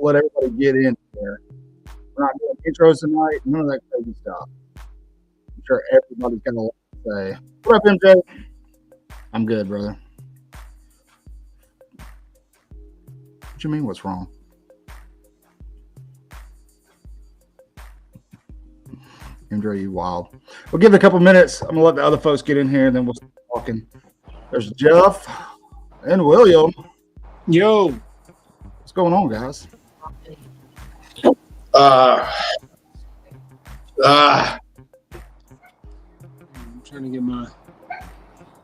let everybody get in there. We're not doing intros tonight. None of that crazy stuff. I'm sure everybody's got a lot to say. What up, MJ? I'm good, brother. What you mean? What's wrong? MJ, you wild. We'll give it a couple minutes. I'm gonna let the other folks get in here, and then we'll start talking. There's Jeff and William. Yo, what's going on, guys? I'm trying to get my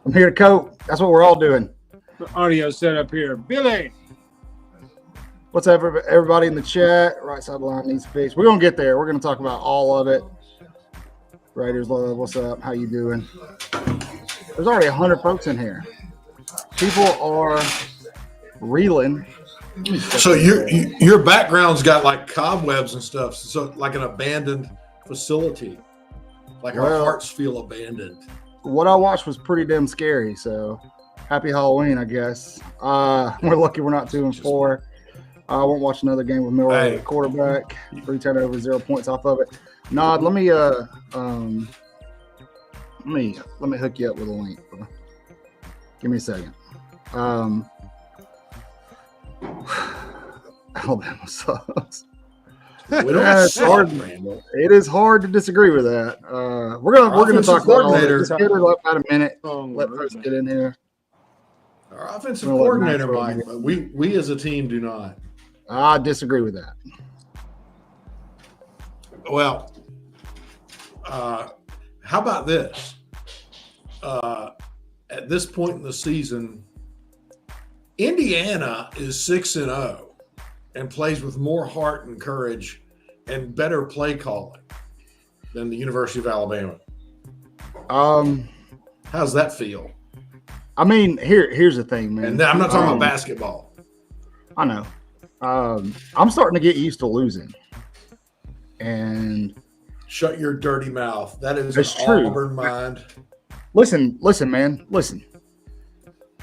I'm here to cope. That's what we're all doing. audio set up here. Billy. What's up, everybody in the chat? Right side line needs fixed. We're gonna get there. We're gonna talk about all of it. Raiders Love, what's up? How you doing? There's already 100 folks in here. People are reeling. So your background's got like cobwebs and stuff. So like an abandoned facility. Like our hearts feel abandoned. What I watched was pretty damn scary. So happy Halloween, I guess. We're lucky we're not 2-4. I won't watch another game with Milroe quarterback. 3 turnovers, 0 points off of it. Nod, let me hook you up with a link. Give me a second. Alabama sucks. It is hard to disagree with that. We're gonna talk about it. Give it about a minute. Let folks get in here. Our offensive coordinator, Mike. We as a team do not. I disagree with that. Well, how about this? At this point in the season, Indiana is 6-0 and plays with more heart and courage and better play calling than the University of Alabama. How's that feel? I mean, here's the thing, man. And I'm not talking about basketball. I know. I'm starting to get used to losing. And shut your dirty mouth. That is an Auburn mind. Listen, man. Listen.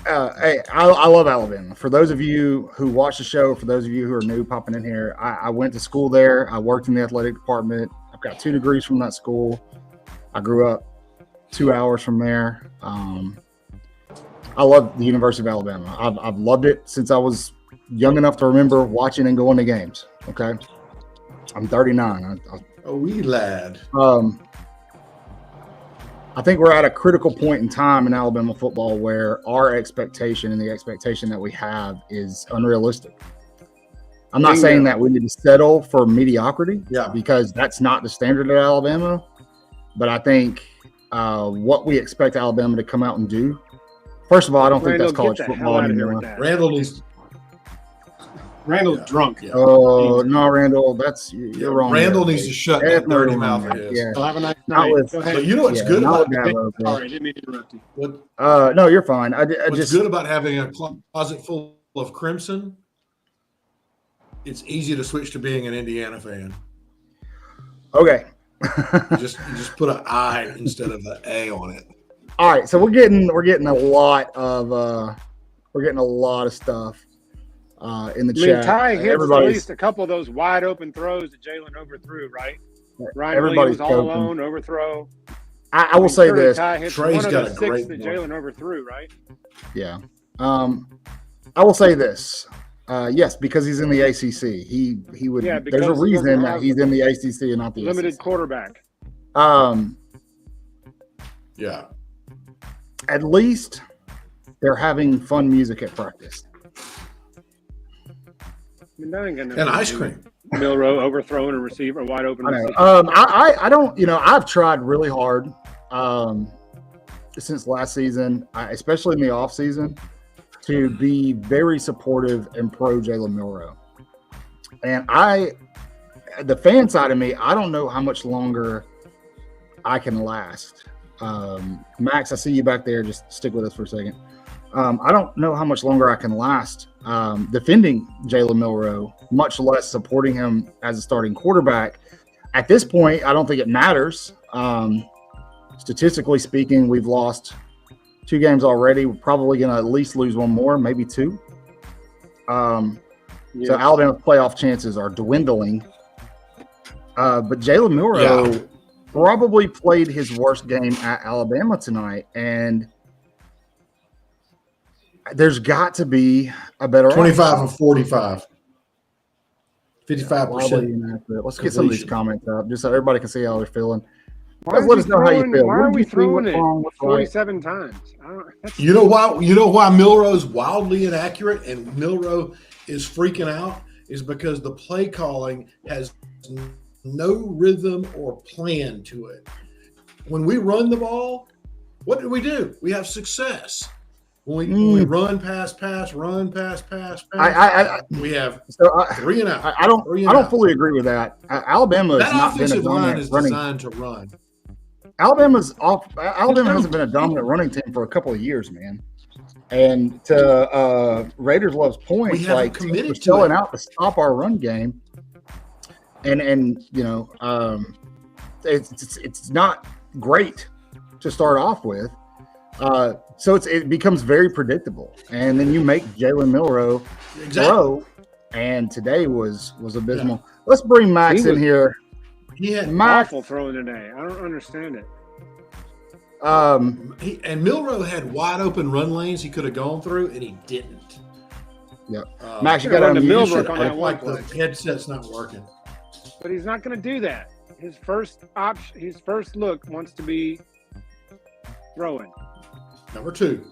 Hey, I love Alabama. For those of you who watch the show, for those of you who are new popping in here, I went to school there. I worked in the athletic department. I've got 2 degrees from that school. I grew up 2 hours from there. I love the University of Alabama. I've loved it since I was young enough to remember watching and going to games. Okay, I'm 39. A wee lad. I think we're at a critical point in time in Alabama football where our expectation and the expectation that we have is unrealistic. I'm not saying that we need to settle for mediocrity, because that's not the standard at Alabama. But I think what we expect Alabama to come out and do. First of all, I don't think that's college football anymore. Randall's drunk. Yeah. Oh, no, Randall, you're wrong. Randall needs to shut that dirty mouth of his. Yeah. Well, have a nice night. But you know what's good about Sorry, didn't mean to interrupt you. No, you're fine. What's good about having a closet full of crimson? It's easy to switch to being an Indiana fan. Okay. you just put an I instead of an A on it. All right, so we're getting a lot of stuff in the chat. Ty hits at least a couple of those wide open throws that Jalen overthrew, right? Ryan Williams all alone, overthrow. I will say this. Trey's got a great that Jalen overthrew, right? Yeah. I will say this. Yes, because he's in the ACC. He would. Yeah, there's a reason that he's in the ACC and not the limited ACC. Quarterback. Yeah. At least they're having fun music at practice. And ice cream. Milroe overthrowing a receiver, wide open receiver. I don't. I've tried really hard since last season, especially in the off season, to be very supportive and pro Jalen Milroe. And the fan side of me, I don't know how much longer I can last. Max, I see you back there. Just stick with us for a second. I don't know how much longer I can last defending Jalen Milroe, much less supporting him as a starting quarterback. At this point, I don't think it matters. Statistically speaking, we've lost 2 games already. We're probably going to at least lose one more, maybe 2. Yes. So Alabama's playoff chances are dwindling. But Jalen Milroe probably played his worst game at Alabama tonight, and there's got to be a better 25 of 45. 55%. Let's get some of these comments up just so everybody can see how they're feeling. Why Let us know how you feel. Why are we throwing it 47 times? You know why Milroe's wildly inaccurate and Milroe is freaking out is because the play calling has no rhythm or plan to it. When we run the ball, what do? We have success. When we run, pass, run, pass, we have 3 and out. I don't fully agree with that. Alabama has not been a dominant designed to run. Alabama hasn't been a dominant running team for a couple of years, man. And to Raiders Love's point, like we're selling out to stop our run game, and you know, it's not great to start off with. So it becomes very predictable, and then you make Jalen Milroe throw, and today was abysmal. Yeah. Let's bring Max in here. He had awful throwing today. I don't understand it. And Milroe had wide open run lanes he could have gone through, and he didn't. Yeah, Max, you got on Milroe on that one play. The headset's not working. But he's not going to do that. His first look wants to be throwing. Number 2,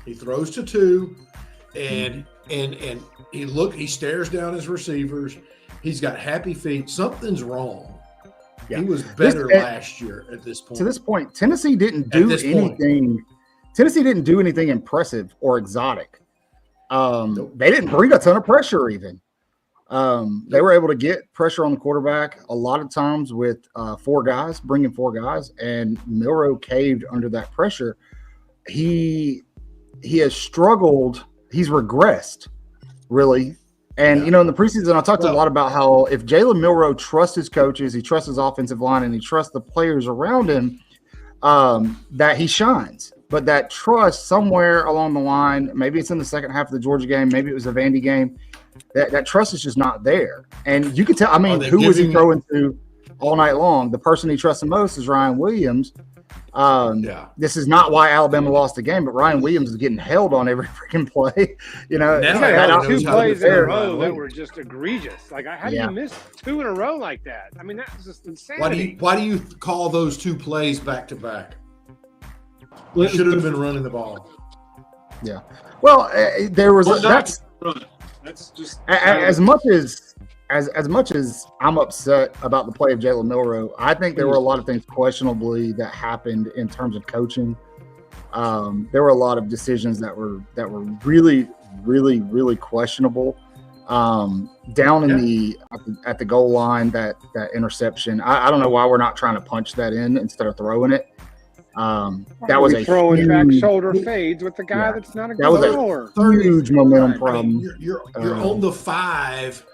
he throws to 2, and he stares down his receivers. He's got happy feet. Something's wrong. Yeah. He was better last year at this point. To this point, Tennessee didn't do anything. Tennessee didn't do anything impressive or exotic. They didn't bring a ton of pressure even. They were able to get pressure on the quarterback a lot of times with bringing 4 guys, and Milroe caved under that pressure. He has struggled. He's regressed, really. And, you know, in the preseason, I talked a lot about how if Jalen Milroe trusts his coaches, he trusts his offensive line, and he trusts the players around him, that he shines. But that trust somewhere along the line, maybe it's in the second half of the Georgia game, maybe it was a Vandy game, that trust is just not there. And you can tell, I mean, who was he throwing to all night long? The person he trusts the most is Ryan Williams. This is not why Alabama lost the game, but Ryan Williams is getting held on every freaking play. You know, now 2 plays in a row that were just egregious. Like, how do you miss 2 in a row like that? I mean, that's just insanity. Why do you call those 2 plays back to back? You should have been running the ball. Yeah. Well, there was that's just as much as I'm upset about the play of Jalen Milroe, I think there were a lot of things questionably that happened in terms of coaching. There were a lot of decisions that were really, really, really questionable. Down in at the goal line, that interception. I don't know why we're not trying to punch that in instead of throwing it. That was a throwing back shoulder fades with the guy that's not a good thrower. That was a huge momentum problem. You're on the 5.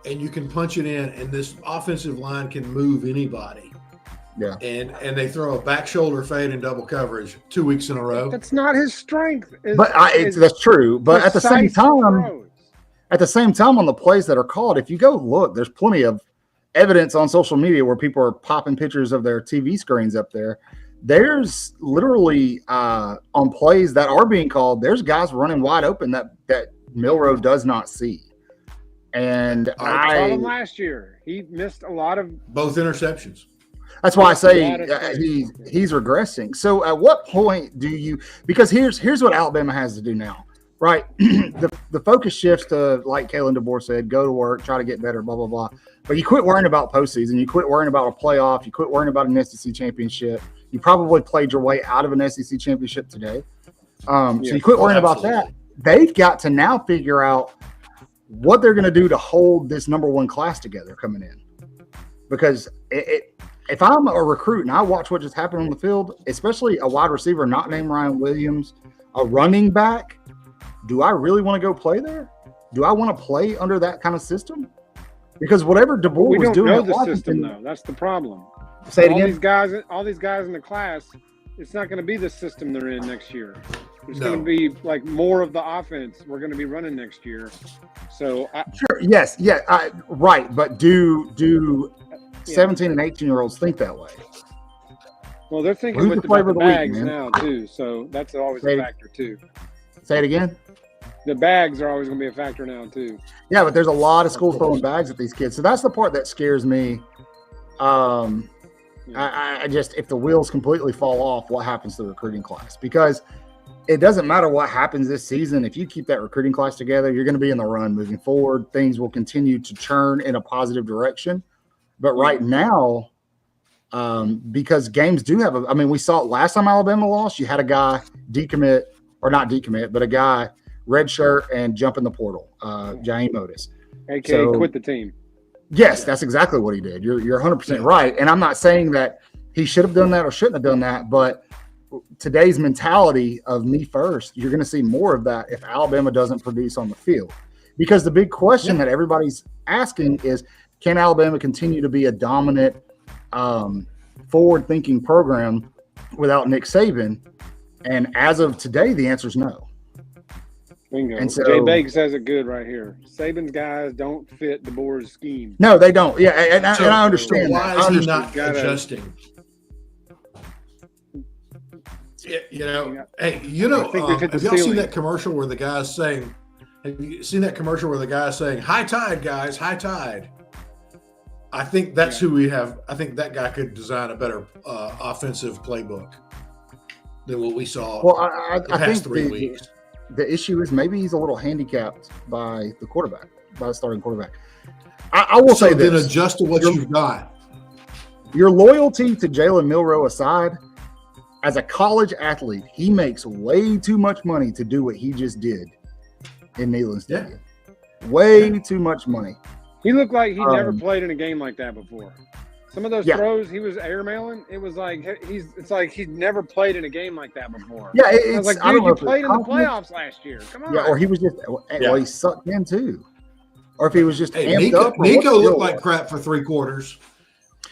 And you can punch it in, and this offensive line can move anybody. Yeah. And they throw a back shoulder fade in double coverage 2 weeks in a row. That's not his strength. That's true. But at the same time, on the plays that are called, if you go look, there's plenty of evidence on social media where people are popping pictures of their TV screens up there. There's literally on plays that are being called, there's guys running wide open that Milroe does not see. And I saw him last year. He missed a lot of both interceptions. That's why I say he's regressing. So at what point do you – because here's what Alabama has to do now, right? The focus shifts to, like Kalen DeBoer said, go to work, try to get better, blah, blah, blah. But you quit worrying about postseason. You quit worrying about a playoff. You quit worrying about an SEC championship. You probably played your way out of an SEC championship today. So you quit worrying about that. They've got to now figure out what they're going to do to hold this number 1 class together coming in. Because if I'm a recruit and I watch what just happened on the field, especially a wide receiver not named Ryan Williams, a running back, do I really want to go play there? Do I want to play under that kind of system? Because whatever DeBoer was doing, we don't know the system though. That's the problem. Say it again. All these guys in the class, it's not going to be the system they're in next year. There's going to be like more of the offense we're going to be running next year. So sure, yes, yeah, right. But do 17 and 18-year-olds think that way? Well, they're thinking with the bags now too, so that's always a factor too. Say it again. The bags are always going to be a factor now too. Yeah, but there's a lot of schools throwing bags at these kids, so that's the part that scares me. I just, if the wheels completely fall off, what happens to the recruiting class? Because it doesn't matter what happens this season. If you keep that recruiting class together, you're going to be in the run moving forward. Things will continue to churn in a positive direction. But right now, because games do have we saw it last time Alabama lost. You had a guy decommit, or not decommit, but a guy red shirt and jump in the portal, Jaheim Otis. AKA quit the team. Yes, that's exactly what he did. You're 100% right. And I'm not saying that he should have done that or shouldn't have done that, but today's mentality of me first, you're going to see more of that if Alabama doesn't produce on the field. Because the big question that everybody's asking is, can Alabama continue to be a dominant, forward-thinking program without Nick Saban? And as of today, the answer is no. Bingo. And so, Jay Begg says it good right here. Saban's guys don't fit the Boers scheme. No, they don't. Yeah, and I understand. So why is he not adjusting? Have y'all seen that commercial where the guy's saying, have you seen that commercial where the guy's saying, high tide, guys, high tide? I think that's who we have. I think that guy could design a better offensive playbook than what we saw the past 3 weeks. The issue is maybe he's a little handicapped by the quarterback, by the starting quarterback. I will say this. Then adjust to what you've got. Your loyalty to Jalen Milroe aside, as a college athlete, he makes way too much money to do what he just did in Neyland Stadium. Way too much money. He looked like he never played in a game like that before. Some of those throws he was airmailing, it was like it's like he'd never played in a game like that before. Yeah, I was like, dude, you played in the playoffs last year. Come on. Yeah, or he was just he sucked in too. Or if he was just amped up. Nico looked like crap for 3 quarters.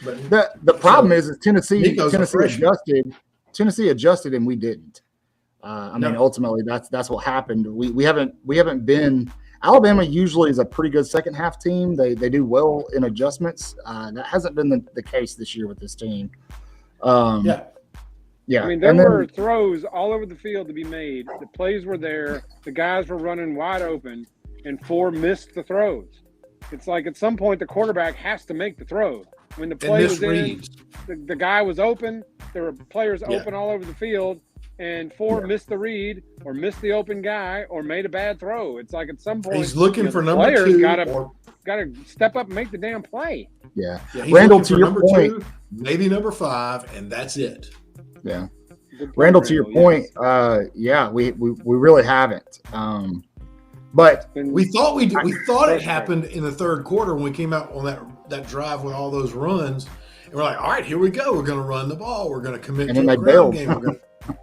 But the problem is Tennessee adjusted and we didn't. Ultimately that's what happened. We haven't been. Alabama usually is a pretty good second half team. They do well in adjustments. That hasn't been the case this year with this team. Yeah. There were throws all over the field to be made. The plays were there. The guys were running wide open, and 4 missed the throws. It's like at some point the quarterback has to make the throw. When the play was in, the guy was open. There were players open all over the field. And 4 missed the read or missed the open guy or made a bad throw. It's like at some point he's looking for number 2. Gotta step up and make the damn play. Yeah. Randall, to your point, 2, maybe number 5, and that's it. Yeah. Randall, to your point, we really haven't. But we thought it happened in the third quarter when we came out on that drive with all those runs, and we're like, all right, here we go. We're going to run the ball. We're going to commit to a ground game.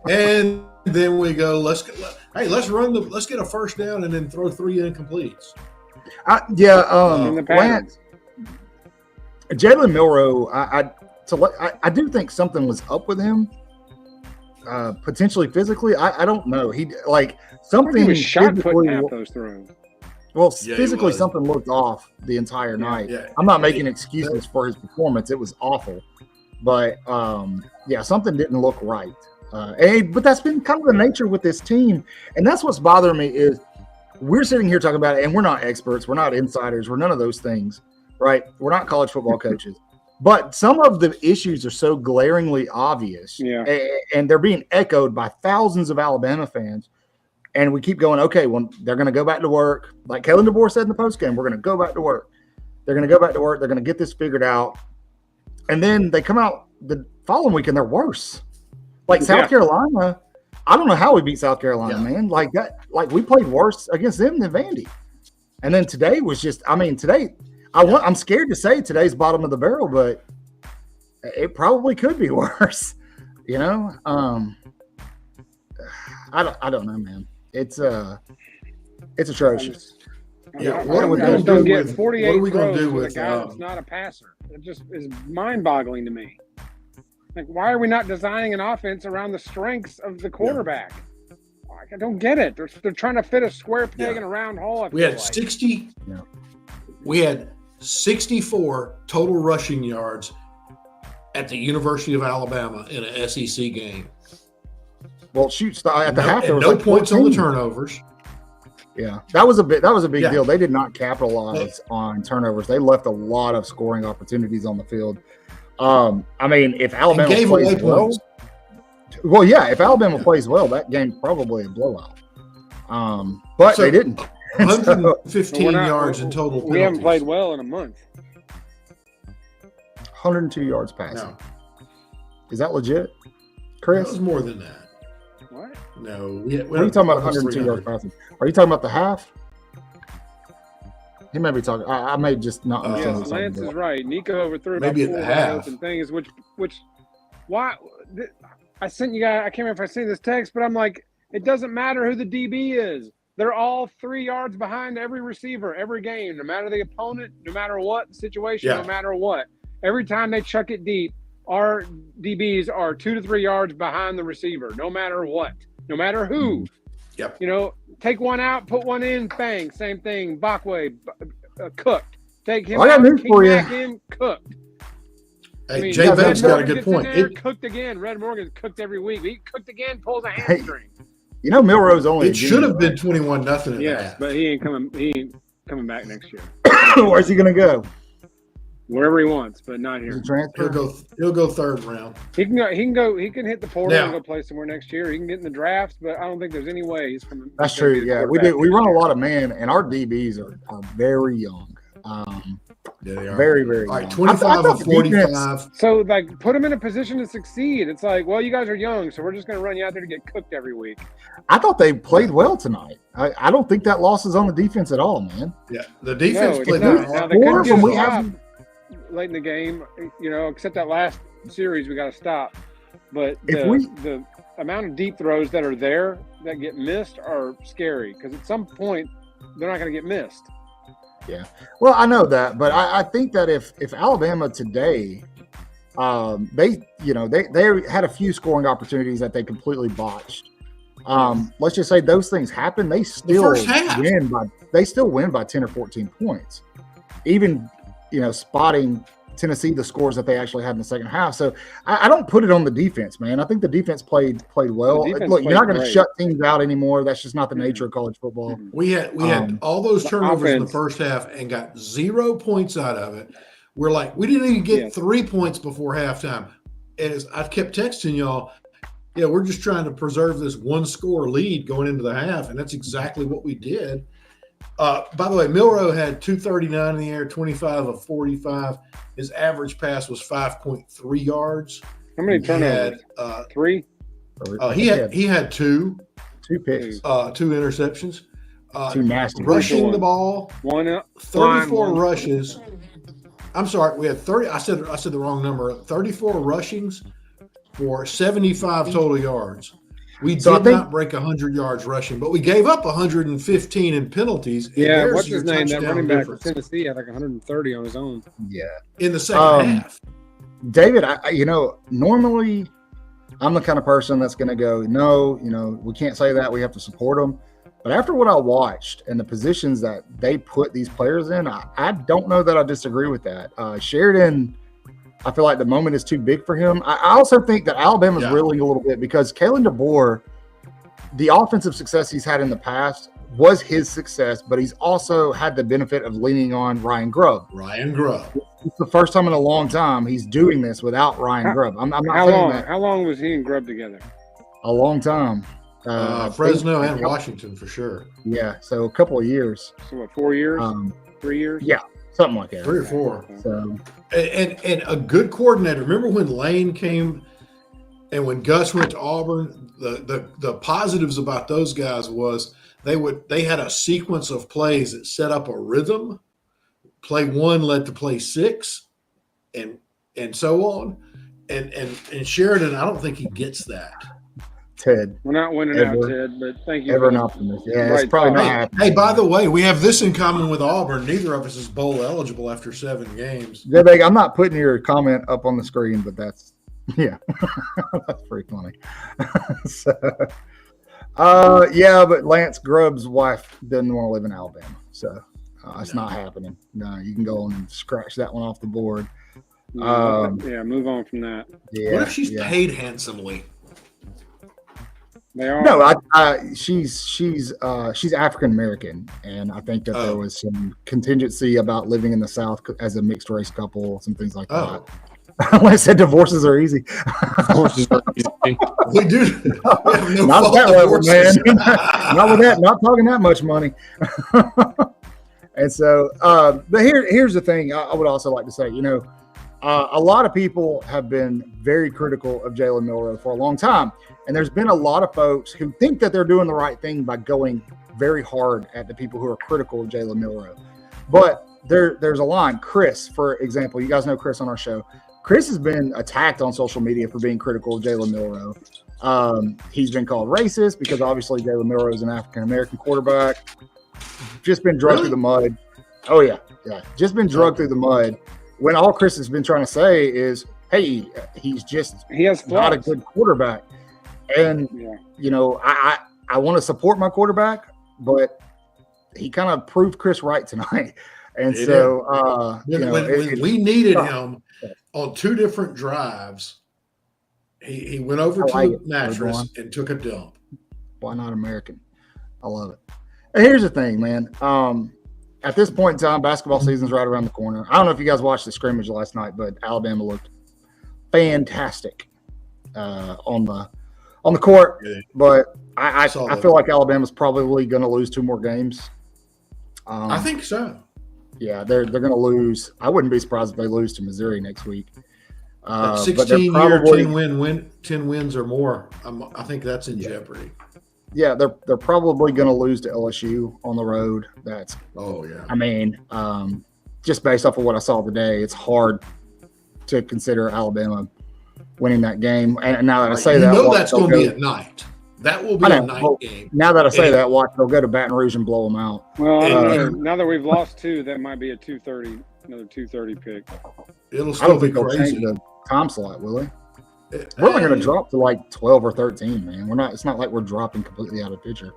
And then we go, let's get a first down and then throw 3 incompletes. Jalen Milroe, I do think something was up with him, potentially physically. I don't know. He was shot putting half those throws. Well, physically something looked off the entire night. Yeah. I'm not making excuses for his performance. It was awful, but something didn't look right. But that's been kind of the nature with this team. And that's what's bothering me is we're sitting here talking about it, and we're not experts. We're not insiders. We're none of those things, right? We're not college football coaches. But some of the issues are so glaringly obvious, and they're being echoed by thousands of Alabama fans. And we keep going, okay, well, they're going to go back to work. Like Kalen DeBoer said in the postgame, we're going to go back to work. They're going to go back to work. They're going to get this figured out. And then they come out the following week, and they're worse. Like South Carolina, I don't know how we beat South Carolina, man. Like that, we played worse against them than Vandy. And then today was just, today, I'm scared to say today's bottom of the barrel, but it probably could be worse. I don't know, man. It's atrocious. What are we going to do with 48 what are we going to do with a guy that's not a passer? It just is mind-boggling to me. Like, why are we not designing an offense around the strengths of the quarterback? I don't get it. They're trying to fit a square peg in a round hole. We had 60. Yeah. We had 64 total rushing yards at the University of Alabama in an SEC game. Well, shoot, at the half there was no like points 14. on the turnovers. Yeah, that was a big deal. They did not capitalize on turnovers. They left a lot of scoring opportunities on the field. I mean, if Alabama plays well, if Alabama plays well, that game's probably a blowout. But they didn't. 115 yards in total penalties. We haven't played well in a month. 102 yards passing. No. Is that legit, Chris? It was more than that. What? No. What are you talking about 102 yards passing? Are you talking about the half? He may be talking. I may just not understand. Yes, Lance is right. Nico overthrew maybe about 4 wide open things, why I sent you guys. I can't remember if I sent this text, but I'm like, it doesn't matter who the DB is. They're all 3 yards behind every receiver every game, no matter the opponent, no matter what the situation, no matter what. Every time they chuck it deep, our DBs are 2 to 3 yards behind the receiver, no matter what, no matter who. Yep. You know, take one out, put one in, bang, same thing. Bakwe, cooked. Take him out, kick back in, cooked. Hey, Jay Ben's got a good point. Cooked again. Red Morgan's cooked every week. He cooked again, pulls a hamstring. You know, Milroe's only. It should have been 21-0. Yes, but he ain't coming back next year. Where's he gonna go? Wherever he wants, but not here. He'll go third round. He can hit the portal and go play somewhere next year. He can get in the drafts, but I don't think there's any way he's coming. That's true. Yeah, we do. We run a lot of man, and our DBs are very young. Yeah, they are. Very, very all right, young. 25 of 45. So, like, put them in a position to succeed. It's like, well, you guys are young, so we're just going to run you out there to get cooked every week. I thought they played well tonight. I don't think that loss is on the defense at all, man. Yeah, the defense played well. well. They couldn't get a stop late in the game, you know, except that last series we got to stop. But the amount of deep throws that are there that get missed are scary because at some point they're not going to get missed. Yeah, well, I know that, but I think that if Alabama today, they had a few scoring opportunities that they completely botched. Let's just say those things happen, they still win by 10 or 14 points. Even spotting Tennessee the scores that they actually had in the second half. So I don't put it on the defense, man. I think the defense played well. Look, you're not going to shut teams out anymore. That's just not the nature of college football. We had all those turnovers in the first half and got 0 points out of it. We're like, we didn't even get 3 points before halftime. And I kept texting y'all, we're just trying to preserve this 1-score lead going into the half, and that's exactly what we did. By the way, Milroe had 239 in the air, 25 of 45. His average pass was 5.3 yards. How many turnovers? He had 3. He had 2 picks, 2 interceptions. 2 nasty rushing the ball. 34 one. rushes. I'm sorry, we had 30. I said the wrong number. 34 rushings for 75 total yards. We did not break 100 yards rushing, but we gave up 115 in penalties. Yeah, what's his name? That running back from Tennessee had like 130 on his own. Yeah, in the second half. David, normally I'm the kind of person that's going to go, no, we can't say that. We have to support them. But after what I watched and the positions that they put these players in, I don't know that I disagree with that. Sheridan, I feel like the moment is too big for him. I also think that Alabama's reeling a little bit because Kalen DeBoer, the offensive success he's had in the past was his success, but he's also had the benefit of leaning on Ryan Grubb. It's the first time in a long time he's doing this without Ryan Grubb. I'm not saying that. How long was he and Grubb together? A long time. Fresno and Washington for sure. Yeah, so a couple of years. So what, 4 years? 3 years? Yeah, something like that. 3 or 4. So, and a good coordinator. Remember when Lane came and when Gus went to Auburn? The positives about those guys was they had a sequence of plays that set up a rhythm. Play 1 led to play 6, and so on. And Sheridan, I don't think he gets that. Ted. We're not winning out, Ted, but thank you. Ever an optimist. Yeah, it's probably not happening. Hey, by the way, we have this in common with Auburn. Neither of us is bowl eligible after 7 games. Yeah, I'm not putting your comment up on the screen, but that's pretty funny. So, Yeah, but Lance Grubb's wife doesn't want to live in Alabama, so it's not happening. No, you can go on and scratch that one off the board. Move on from that. Yeah, what if she's paid handsomely? They are. No, she's African American, and I think that there was some contingency about living in the South as a mixed race couple, some things like that. When I said divorces are easy, Divorces are easy. We do. Not at that level, man. Not with that. Not talking that much money. And so, but here's the thing. I would also like to say, a lot of people have been very critical of Jalen Milroe for a long time. And there's been a lot of folks who think that they're doing the right thing by going very hard at the people who are critical of Jalen Milroe. But there's a line. Chris, for example, you guys know Chris on our show. Chris has been attacked on social media for being critical of Jalen Milroe. He's been called racist because obviously Jalen Milroe is an African-American quarterback. Just been drugged through the mud. Oh, yeah. Just been drugged through the mud. When all Chris has been trying to say is, hey, he has not a good quarterback. And, I want to support my quarterback, but he kind of proved Chris right tonight. And when we needed him on 2 different drives, he went over to the mattress and took a dump. Why not American? I love it. And here's the thing, man. At this point in time, basketball season's right around the corner. I don't know if you guys watched the scrimmage last night, but Alabama looked fantastic on the court. But I feel like Alabama's probably going to lose 2 more games. I think so. Yeah, they're going to lose. I wouldn't be surprised if they lose to Missouri next week. 16-year, 10 wins or more. I think that's in jeopardy. Yeah, they're probably going to lose to LSU on the road. I mean, just based off of what I saw today, it's hard to consider Alabama winning that game. And now that I say that, that's going to be at night. That will be a night game. Now that I say that, watch, they'll go to Baton Rouge and blow them out. Well, now that we've lost 2, that might be another 2:30 pick. It'll still be crazy. Change the time slot, will they? We're only going to drop to like 12 or 13, man. We're not. It's not like we're dropping completely out of picture.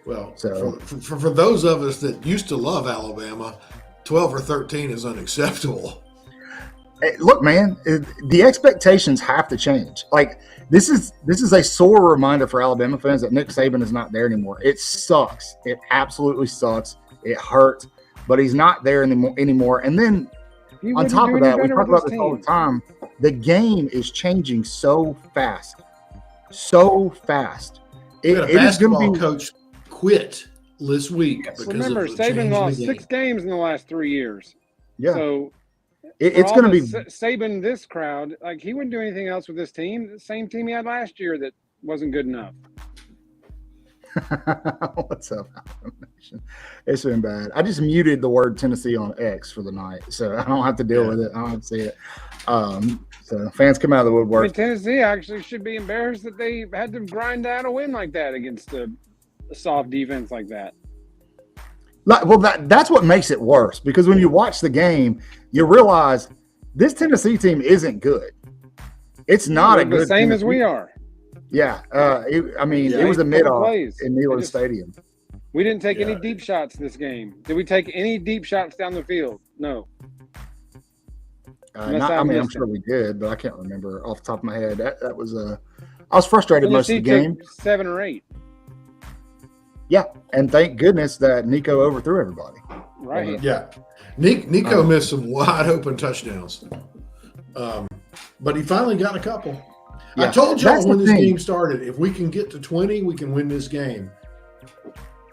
Well, for those of us that used to love Alabama, 12 or 13 is unacceptable. Hey, look, man, the expectations have to change. Like this is a sore reminder for Alabama fans that Nick Saban is not there anymore. It sucks. It absolutely sucks. It hurts, but he's not there anymore. And then on top of that, we talk about this all the time. The game is changing so fast. We had a basketball coach quit this week. Remember, Saban lost 6 games in the last 3 years. Yeah. So it's going to be Saban. This crowd, like he wouldn't do anything else with this team. The same team he had last year that wasn't good enough. What's up, Nation? It's been bad. I just muted the word Tennessee on X for the night, so I don't have to deal with it. I don't have to see it. So fans come out of the woodwork. I mean, Tennessee actually should be embarrassed that they had to grind out a win like that against a soft defense like that. Well, that's what makes it worse, because when you watch the game, you realize this Tennessee team isn't good. It's not a good the same as we are. Yeah, it was a mid-off in Neyland Stadium. We didn't take any deep shots this game. Did we take any deep shots down the field? No. I'm sure we did, but I can't remember off the top of my head. That was I was frustrated most of the game. 7 or 8. Yeah, and thank goodness that Nico overthrew everybody. Right. Yeah, Nico missed some wide open touchdowns, but he finally got a couple. Yeah, I told y'all when this game started, if we can get to 20, we can win this game.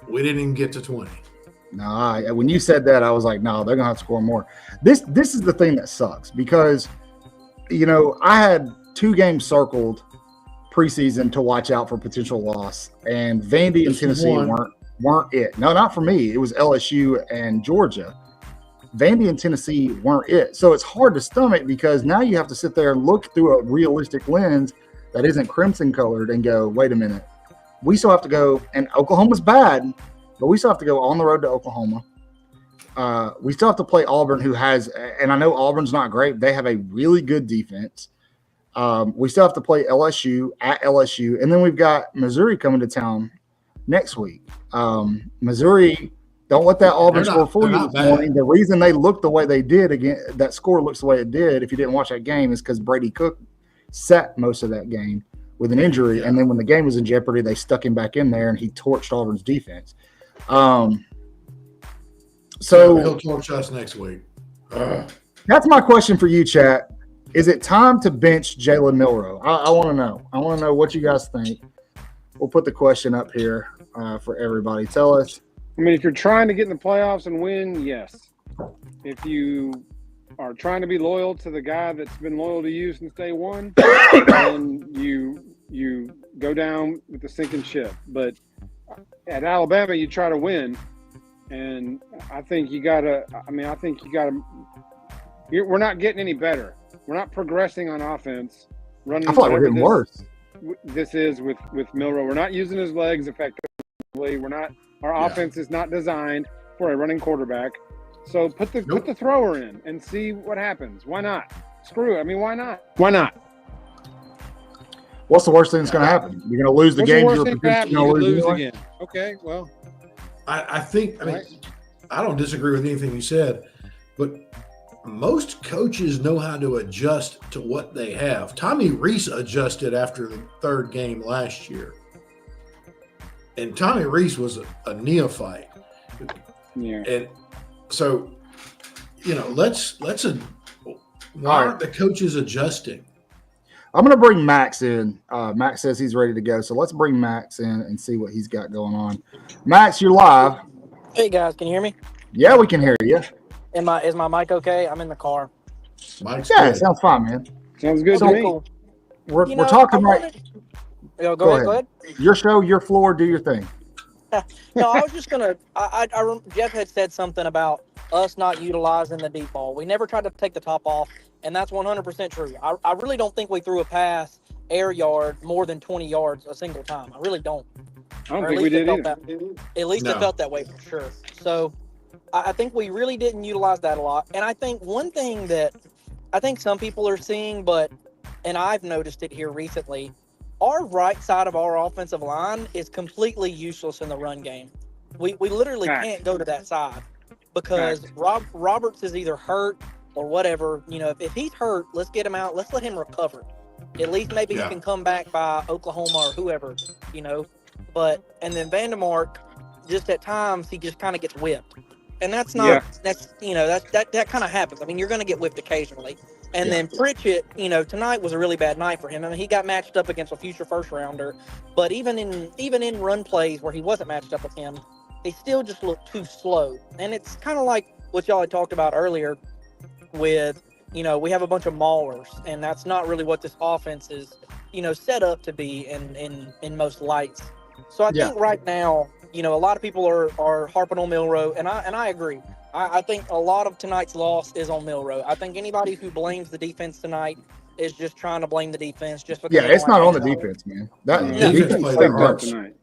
We didn't even get to 20. No, when you said that, I was like, no, they're going to have to score more. This is the thing that sucks because, I had 2 games circled preseason to watch out for potential loss, and Vandy and Tennessee weren't it. No, not for me. It was LSU and Georgia. Vandy and Tennessee weren't it. So it's hard to stomach because now you have to sit there and look through a realistic lens that isn't crimson colored and go, wait a minute. We still have to go, and Oklahoma's bad, but we still have to go on the road to Oklahoma. We still have to play Auburn, who has, and I know Auburn's not great. They have a really good defense. We still have to play LSU at LSU, and then we've got Missouri coming to town next week. Missouri, don't let that Auburn score fool you this morning. The reason they look the way they did, again, that score looks the way it did, if you didn't watch that game, is because Brady Cook sat most of that game with an injury, and then when the game was in jeopardy, they stuck him back in there, and he torched Auburn's defense. So he'll torch us next week. That's my question for you, chat. Is it time to bench Jalen Milroe? I want to know. I want to know what you guys think. We'll put the question up here for everybody. Tell us. I mean, if you're trying to get in the playoffs and win, yes. If you are trying to be loyal to the guy that's been loyal to you since day one, then you go down with the sinking ship. But at Alabama, you try to win, and I think you gotta. We're not getting any better. We're not progressing on offense. I feel like we're getting worse. This is with Milroe. We're not using his legs effectively. Our offense is not designed for a running quarterback. So put the thrower in and see what happens. Why not? Screw it. I mean, why not? Why not? What's the worst thing that's going to happen? You're going to lose the game. You're going to lose again. Okay, well. I think, I don't disagree with anything you said, but most coaches know how to adjust to what they have. Tommy Rees adjusted after the third game last year. And Tommy Rees was a neophyte. Yeah. And so, why aren't the coaches adjusting? I'm going to bring Max in. Max says he's ready to go. So let's bring Max in and see what he's got going on. Max, you're live. Hey, guys. Can you hear me? Yeah, we can hear you. Is my mic okay? I'm in the car. Mike's it sounds fine, man. Sounds good to me. Cool. We're talking right. Go ahead. Your show, your floor, do your thing. No, I was just going to Jeff had said something about us not utilizing the deep ball. We never tried to take the top off, and that's 100% true. I really don't think we threw a pass air yard more than 20 yards a single time. I really don't. I don't think we did either. At least it felt that way for sure. So I think we really didn't utilize that a lot. And I think one thing that I think some people are seeing, and I've noticed it here recently, our right side of our offensive line is completely useless in the run game. We literally can't go to that side because Roberts is either hurt or whatever. If he's hurt, let's get him out. Let's let him recover. At least maybe he can come back by Oklahoma or whoever, and then Vandermark, just at times he just kind of gets whipped. And that's not that kind of happens. I mean, you're going to get whipped occasionally. And then Pritchett, tonight was a really bad night for him. I mean, he got matched up against a future first rounder, but even in run plays where he wasn't matched up with him, he still just looked too slow. And it's kind of like what y'all had talked about earlier with, we have a bunch of maulers, and that's not really what this offense is, set up to be in most lights. So I think right now, a lot of people are harping on Milroe, and I agree. I think a lot of tonight's loss is on Milroe. I think anybody who blames the defense tonight is just trying to blame the defense just because. Yeah, it's not on the defense, man. That defense played hard tonight.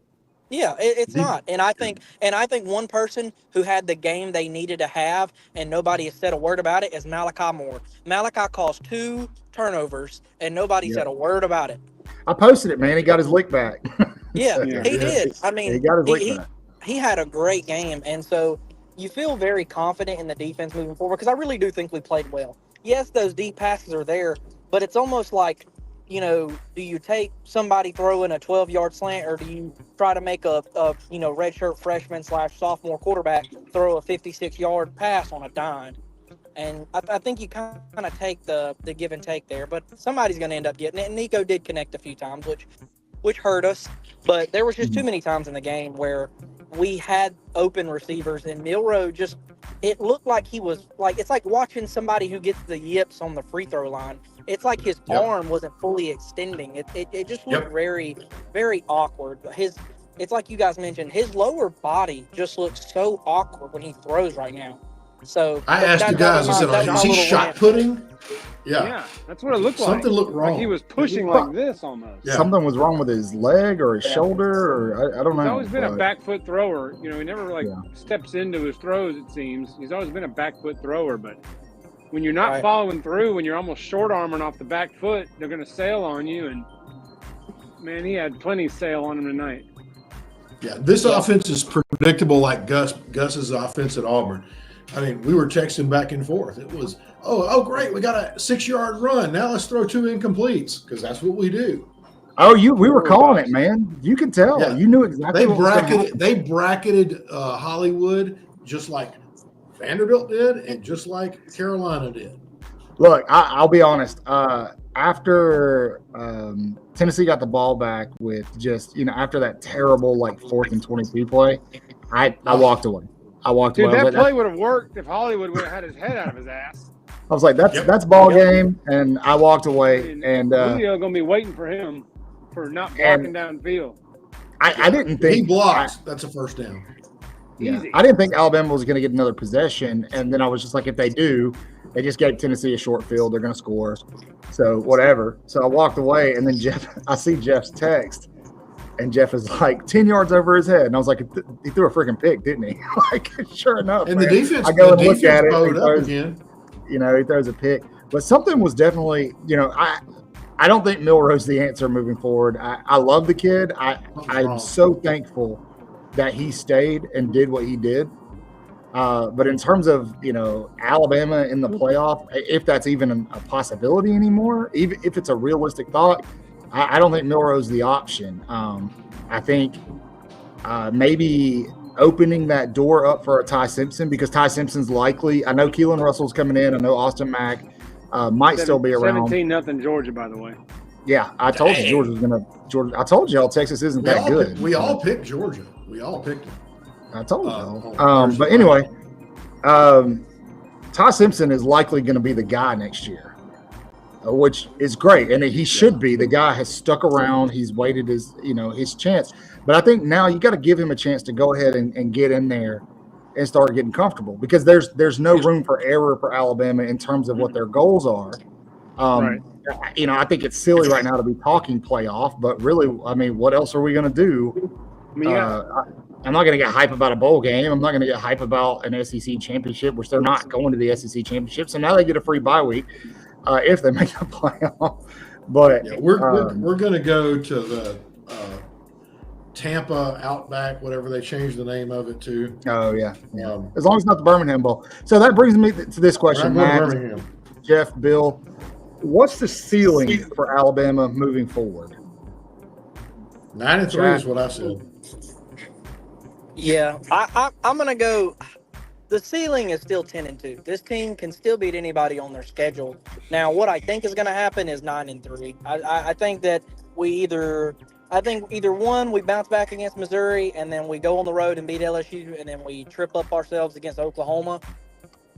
Yeah, it's not. And I think one person who had the game they needed to have and nobody has said a word about it is Malachi Moore. Malachi caused 2 turnovers and nobody said a word about it. I posted it, man. He got his lick back. He did. I mean, he got his lick back. He had a great game, and so you feel very confident in the defense moving forward because I really do think we played well. Yes, those deep passes are there, but it's almost like, do you take somebody throwing a 12-yard slant, or do you try to make a redshirt freshman / sophomore quarterback throw a 56-yard pass on a dime? And I think you kind of take the give and take there, but somebody's going to end up getting it. And Nico did connect a few times, which hurt us, but there was just too many times in the game where we had open receivers, and Milroe it looked like he was it's like watching somebody who gets the yips on the free throw line. It's like his arm wasn't fully extending. It just looked very, very awkward. It's like you guys mentioned, his lower body just looks so awkward when he throws right now. So I asked you guys, I said, is he shot putting? Yeah, that's what it looked like. Something looked wrong. Like he was pushing like this almost. Yeah. Something was wrong with his leg or his shoulder, or I don't know. He's always been a back foot thrower. He never steps into his throws, it seems. He's always been a back foot thrower, but when you're not following through, when you're almost short arming off the back foot, they're going to sail on you. And man, he had plenty of sail on him tonight. Yeah, this offense is predictable like Gus's offense at Auburn. I mean, we were texting back and forth. It was, oh, great, we got a 6-yard run. Now let's throw 2 incompletes because that's what we do. Oh, we were calling it, man. You could tell. Yeah. You knew exactly. They bracketed Hollywood just like Vanderbilt did, and just like Carolina did. Look, I'll be honest. After Tennessee got the ball back with just after that terrible 4th and 22 play, I walked away. Dude, that play would have worked if Hollywood would have had his head out of his ass. I was like, that's ball game, and I walked away. And Julio gonna be waiting for him for not blocking downfield. I didn't think he blocks. That's a first down. Yeah, I didn't think Alabama was going to get another possession, and then I was just like, if they do, they just gave Tennessee a short field, they're going to score. So whatever. So I walked away, and then I see Jeff's text, and Jeff is like 10 yards over his head, and I was like, he threw a freaking pick, didn't he? Sure enough. And man, the defense, I go and look at it. He throws, again. He throws a pick, but something was definitely, I don't think Milroe's the answer moving forward. I love the kid. I'm so thankful that he stayed and did what he did. But in terms of, Alabama in the playoff, if that's even a possibility anymore, even if it's a realistic thought, I don't think Milroe's the option. I think maybe opening that door up for a Ty Simpson, because Ty Simpson's likely. I know Keelan Russell's coming in. I know Austin Mack might still be around. 17-0 Georgia, by the way. Yeah, I told you Georgia was going to – Georgia. I told y'all Texas isn't that good. We all picked Georgia. We all picked them. I told y'all. But anyway, Ty Simpson is likely going to be the guy next year, which is great. And he should be. The guy has stuck around. He's waited his chance. But I think now you got to give him a chance to go ahead and get in there and start getting comfortable, because there's no room for error for Alabama in terms of what their goals are. Right. I think it's silly right now to be talking playoff, but really, what else are we going to do? I'm not going to get hype about a bowl game. I'm not going to get hype about an SEC championship, which they're not going to the SEC championship. So now they get a free bye week if they make the playoff. But we're going to go to the Tampa Outback, whatever they changed the name of it to. Oh yeah. As long as it's not the Birmingham Bowl. So that brings me to this question, Matt, Jeff, Bill. What's the ceiling for Alabama moving forward? 9-3 is what I said. Yeah, I'm gonna go. The ceiling is still 10-2. This team can still beat anybody on their schedule. Now, what I think is going to happen is 9-3. I think that either one, we bounce back against Missouri, and then we go on the road and beat LSU, and then we trip up ourselves against Oklahoma.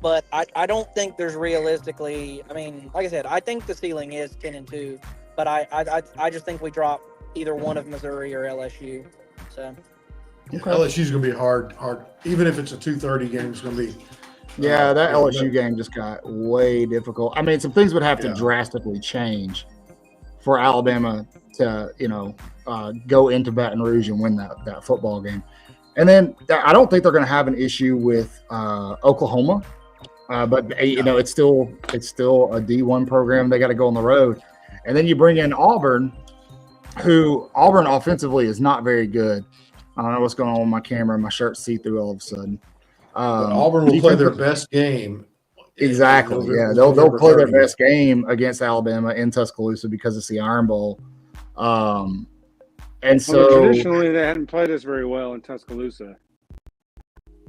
But I don't think there's realistically. Like I said, I think the ceiling is 10-2, but I just think we drop either one of Missouri or LSU. So. Okay. LSU's going to be hard. Even if it's a 2:30 game, it's going to be. Yeah, that LSU game just got way difficult. Some things would have to drastically change for Alabama to, go into Baton Rouge and win that football game. And then I don't think they're going to have an issue with Oklahoma, but it's still a D1 program. They got to go on the road, and then you bring in Auburn, who Auburn offensively is not very good. I don't know what's going on with my camera. My shirt's see-through all of a sudden. Auburn will play their best game. Exactly. Yeah, they'll play their best game against Alabama in Tuscaloosa because it's the Iron Bowl. Traditionally they hadn't played us very well in Tuscaloosa.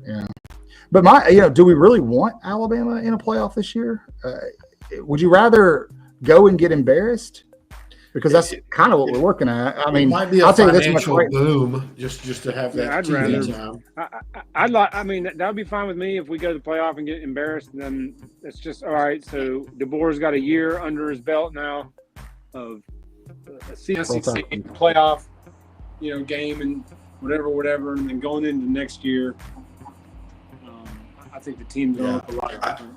Yeah, but do we really want Alabama in a playoff this year? Would you rather go and get embarrassed? Because that's kind of what we're looking at. It might be a financial boom just to have that. I'd rather. That would be fine with me if we go to the playoff and get embarrassed. And then it's just all right. So DeBoer's got a year under his belt now of a SEC playoff, game and whatever, and then going into next year. I think the team's going to look a lot different.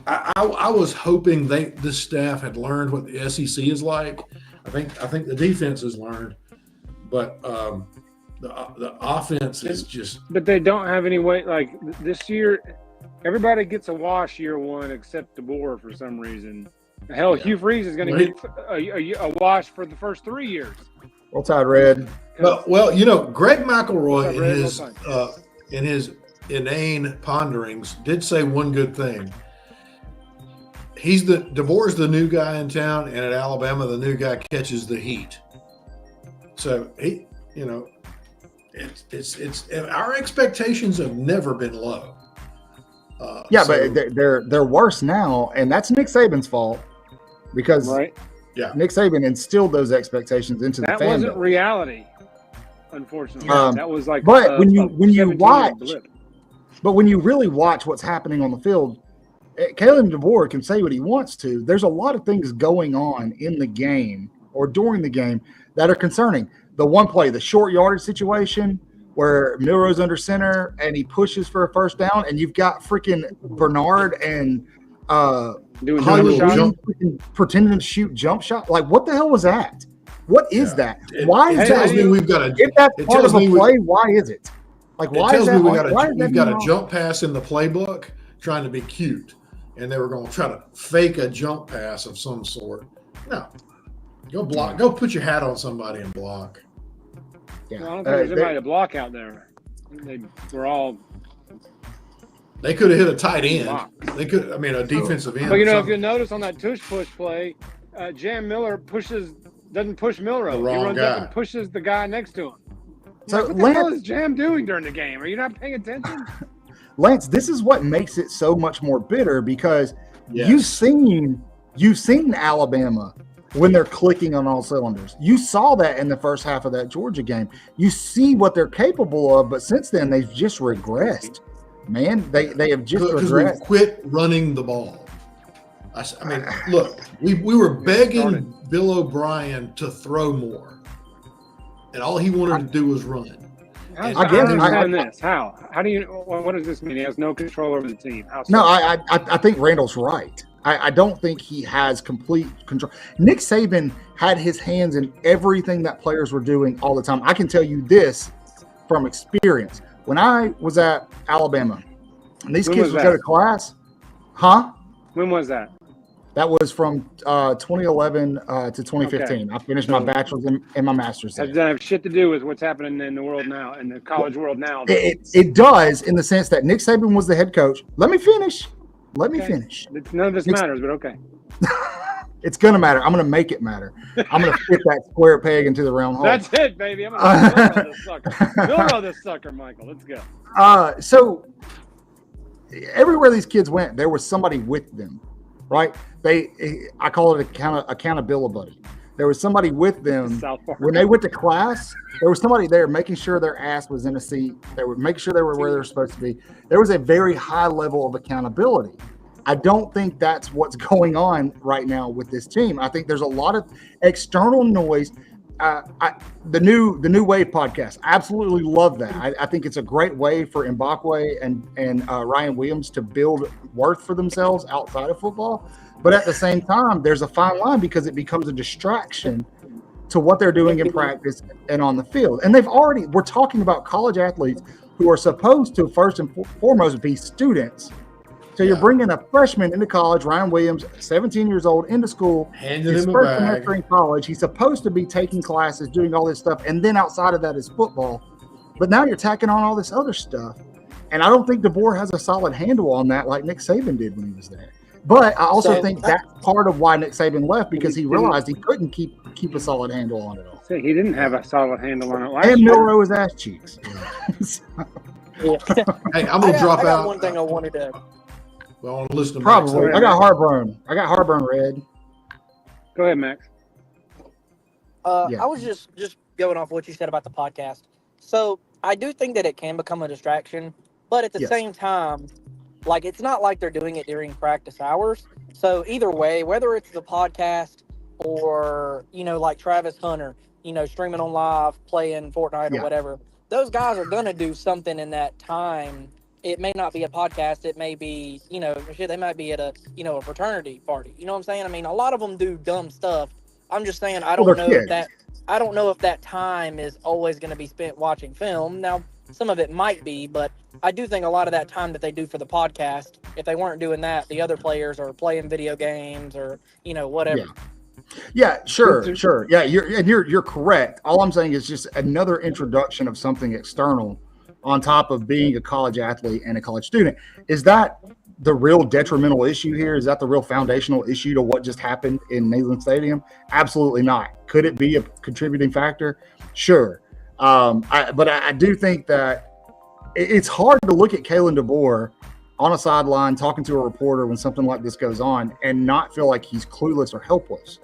I was hoping this staff had learned what the SEC is like. I think the defense has learned, but the offense is just. But they don't have any way. Like this year, Everybody gets a wash year one except DeBoer for some reason. Hell, Hugh Freeze is going to get a wash for the first 3 years. Roll Tide Red. Well, Greg McElroy in his inane ponderings did say one good thing. DeBoer's the new guy in town, and at Alabama, the new guy catches the heat. So it's our expectations have never been low. But they're worse now, and that's Nick Saban's fault because Nick Saban instilled those expectations into the fandom. That wasn't reality, unfortunately. That was like. But when you really watch what's happening on the field, Kalen DeBoer can say what he wants to. There's a lot of things going on in the game or during the game that are concerning. The one play, the short yardage situation, where Milroe's under center and he pushes for a first down, and you've got freaking Bernard and pretending to shoot jump shot. Like, what the hell was that? What is that? Why is that? If that's part of a play, why is it? Like, why is that? We've got a jump pass in the playbook trying to be cute, and they were going to try to fake a jump pass of some sort. No, go block. Go put your hat on somebody and block. Yeah. Well, I don't think there's anybody to block out there. They could have hit a tight end. They could. A defensive end. But if you notice on that tush push play, Jam Miller doesn't push Milroe. He runs up and pushes the guy next to him. So what the hell is Jam doing during the game? Are you not paying attention? Lance, this is what makes it so much more bitter because you've seen Alabama when they're clicking on all cylinders. You saw that in the first half of that Georgia game. You see what they're capable of, but since then they've just regressed. Man, they have just regressed. We quit running the ball. Look, we were begging Bill O'Brien to throw more, and all he wanted to do was run. I understand this. How do you? What does this mean? He has no control over the team. I think Randall's right. I don't think he has complete control. Nick Saban had his hands in everything that players were doing all the time. I can tell you this from experience. When I was at Alabama, and these kids would go to class, When was that? That was from 2011 to 2015. Okay. I finished my bachelor's and my master's. That doesn't have shit to do with what's happening in the world now, in the college world now. It does, in the sense that Nick Saban was the head coach. Let me finish. None of this matters, but okay. It's going to matter. I'm going to make it matter. I'm going to fit that square peg into the round hole. That's it, baby. I'm going to Milroe this sucker. Milroe this sucker, Michael. Let's go. So everywhere these kids went, there was somebody with them, right? I call it accountability buddy. There was somebody with them when they went to class. There was somebody there making sure their ass was in a seat. They were making sure they were where they were supposed to be. There was a very high level of accountability. I don't think that's what's going on right now with this team. I think there's a lot of external noise. The new Wave podcast, I absolutely love that. I think it's a great way for Mbakwe and Ryan Williams to build worth for themselves outside of football. But at the same time, there's a fine line because it becomes a distraction to what they're doing in practice and on the field. And we're talking about college athletes who are supposed to first and foremost be students. So you're bringing a freshman into college, Ryan Williams, 17 years old, into school. His first semester in college. He's supposed to be taking classes, doing all this stuff. And then outside of that is football. But now you're tacking on all this other stuff. And I don't think DeBoer has a solid handle on that like Nick Saban did when he was there. But I also think that's part of why Nick Saban left, because he realized he couldn't keep a solid handle on it all. So he didn't have a solid handle on it last year. And Milroe was ass cheeks. Hey, I'm going to drop out. One thing I wanted to... Well, I want to listen to Probably. Max. I got heartburn, Red. Go ahead, Max. I was just going off what you said about the podcast. So I do think that it can become a distraction, but at the same time, like, it's not like they're doing it during practice hours. So either way, whether it's the podcast or, like Travis Hunter, streaming on live, playing Fortnite or whatever, those guys are going to do something in that time. It may not be a podcast. It may be, they might be at a fraternity party. You know what I'm saying? I mean, a lot of them do dumb stuff. I'm just saying, I don't know if that time is always going to be spent watching film. Now, Some of it might be, but I do think a lot of that time that they do for the podcast, if they weren't doing that, the other players are playing video games or, whatever. Yeah, sure. Yeah, you're correct. All I'm saying is just another introduction of something external on top of being a college athlete and a college student. Is that the real detrimental issue here? Is that the real foundational issue to what just happened in Neyland Stadium? Absolutely not. Could it be a contributing factor? Sure. But I do think that it's hard to look at Kalen DeBoer on a sideline talking to a reporter when something like this goes on and not feel like he's clueless or helpless.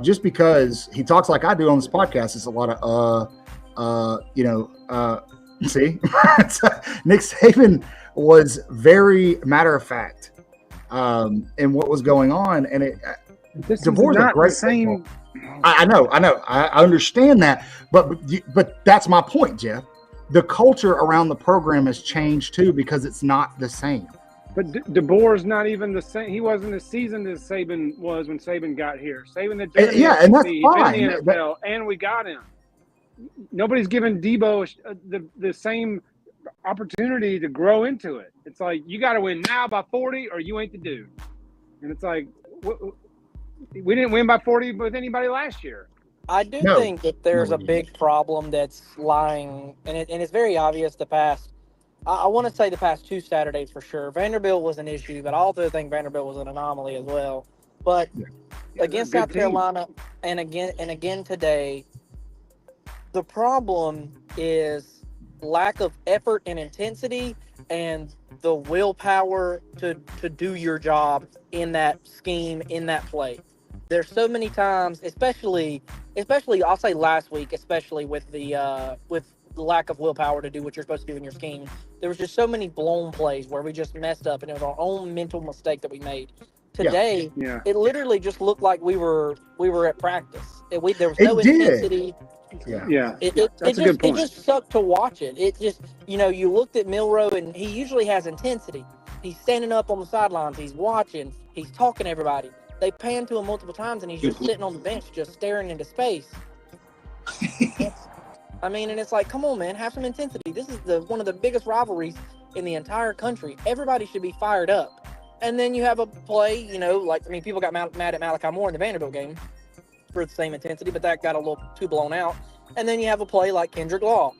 Just because he talks like I do on this podcast, it's a lot of, see, Nick Saban was very matter of fact in what was going on. And DeBoer's a great same. I know. I understand that. But that's my point, Jeff. The culture around the program has changed too because it's not the same. But DeBoer's not even the same. He wasn't as seasoned as Saban was when Saban got here. Saban had been and that's fine. In the NFL, and we got him. Nobody's given Debo the same opportunity to grow into it. It's like, you got to win now by 40 or you ain't the dude. And it's like, we didn't win by 40 with anybody last year. I do think that there's a big problem that's lying, and it's very obvious the past. I want to say the past 2 Saturdays for sure. Vanderbilt was an issue, but I also think Vanderbilt was an anomaly as well. But against South Carolina and again today, the problem is lack of effort and intensity and the willpower to do your job in that scheme, in that play. There's so many times, especially I'll say last week, especially with the lack of willpower to do what you're supposed to do in your scheme. There was just so many blown plays where we just messed up, and it was our own mental mistake that we made. Today, it literally just looked like we were at practice. There was no intensity. It just sucked to watch it. It just, you looked at Milroe, and he usually has intensity. He's standing up on the sidelines. He's watching. He's talking to everybody. They pan to him multiple times, and he's just sitting on the bench, just staring into space. And it's like, come on, man, have some intensity. This is one of the biggest rivalries in the entire country. Everybody should be fired up. And then you have a play, people got mad at Malachi Moore in the Vanderbilt game for the same intensity, but that got a little too blown out. And then you have a play like Kendrick Law.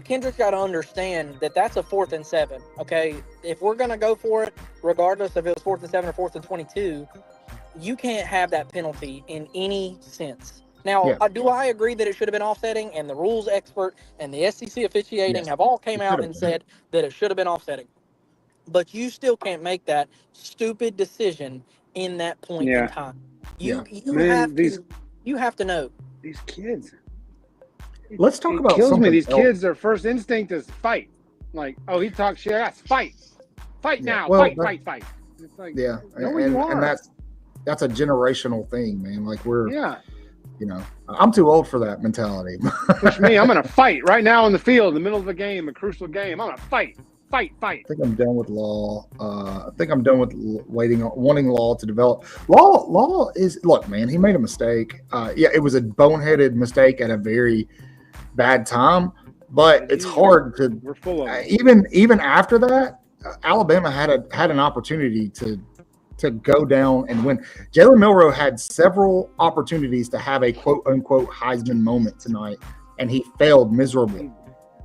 Kendrick's got to understand that that's a 4th and 7, okay? If we're going to go for it, regardless if it was 4th and 7 or 4th and 22, you can't have that penalty in any sense. Now, do I agree that it should have been offsetting, and the rules expert and the SEC officiating have all came out and said that it should have been offsetting. But you still can't make that stupid decision in that point in time. You have to know. These kids. Let's talk about kills me. These else. Kids, their first instinct is fight. Like, oh, he talks shit. That's fight. Fight now. Well, fight. It's like, and that's a generational thing, man. Like I'm too old for that mentality. Push me. I'm going to fight right now in the field, in the middle of a game, a crucial game. I'm going to fight. I think I'm done with Law. I think I'm done with wanting Law to develop. Law is, look, man, he made a mistake. It was a boneheaded mistake at a very bad time, but it's hard to. We're full of it. Even after that, Alabama had an opportunity to go down and win. Jalen Milroe had several opportunities to have a quote unquote Heisman moment tonight, and he failed miserably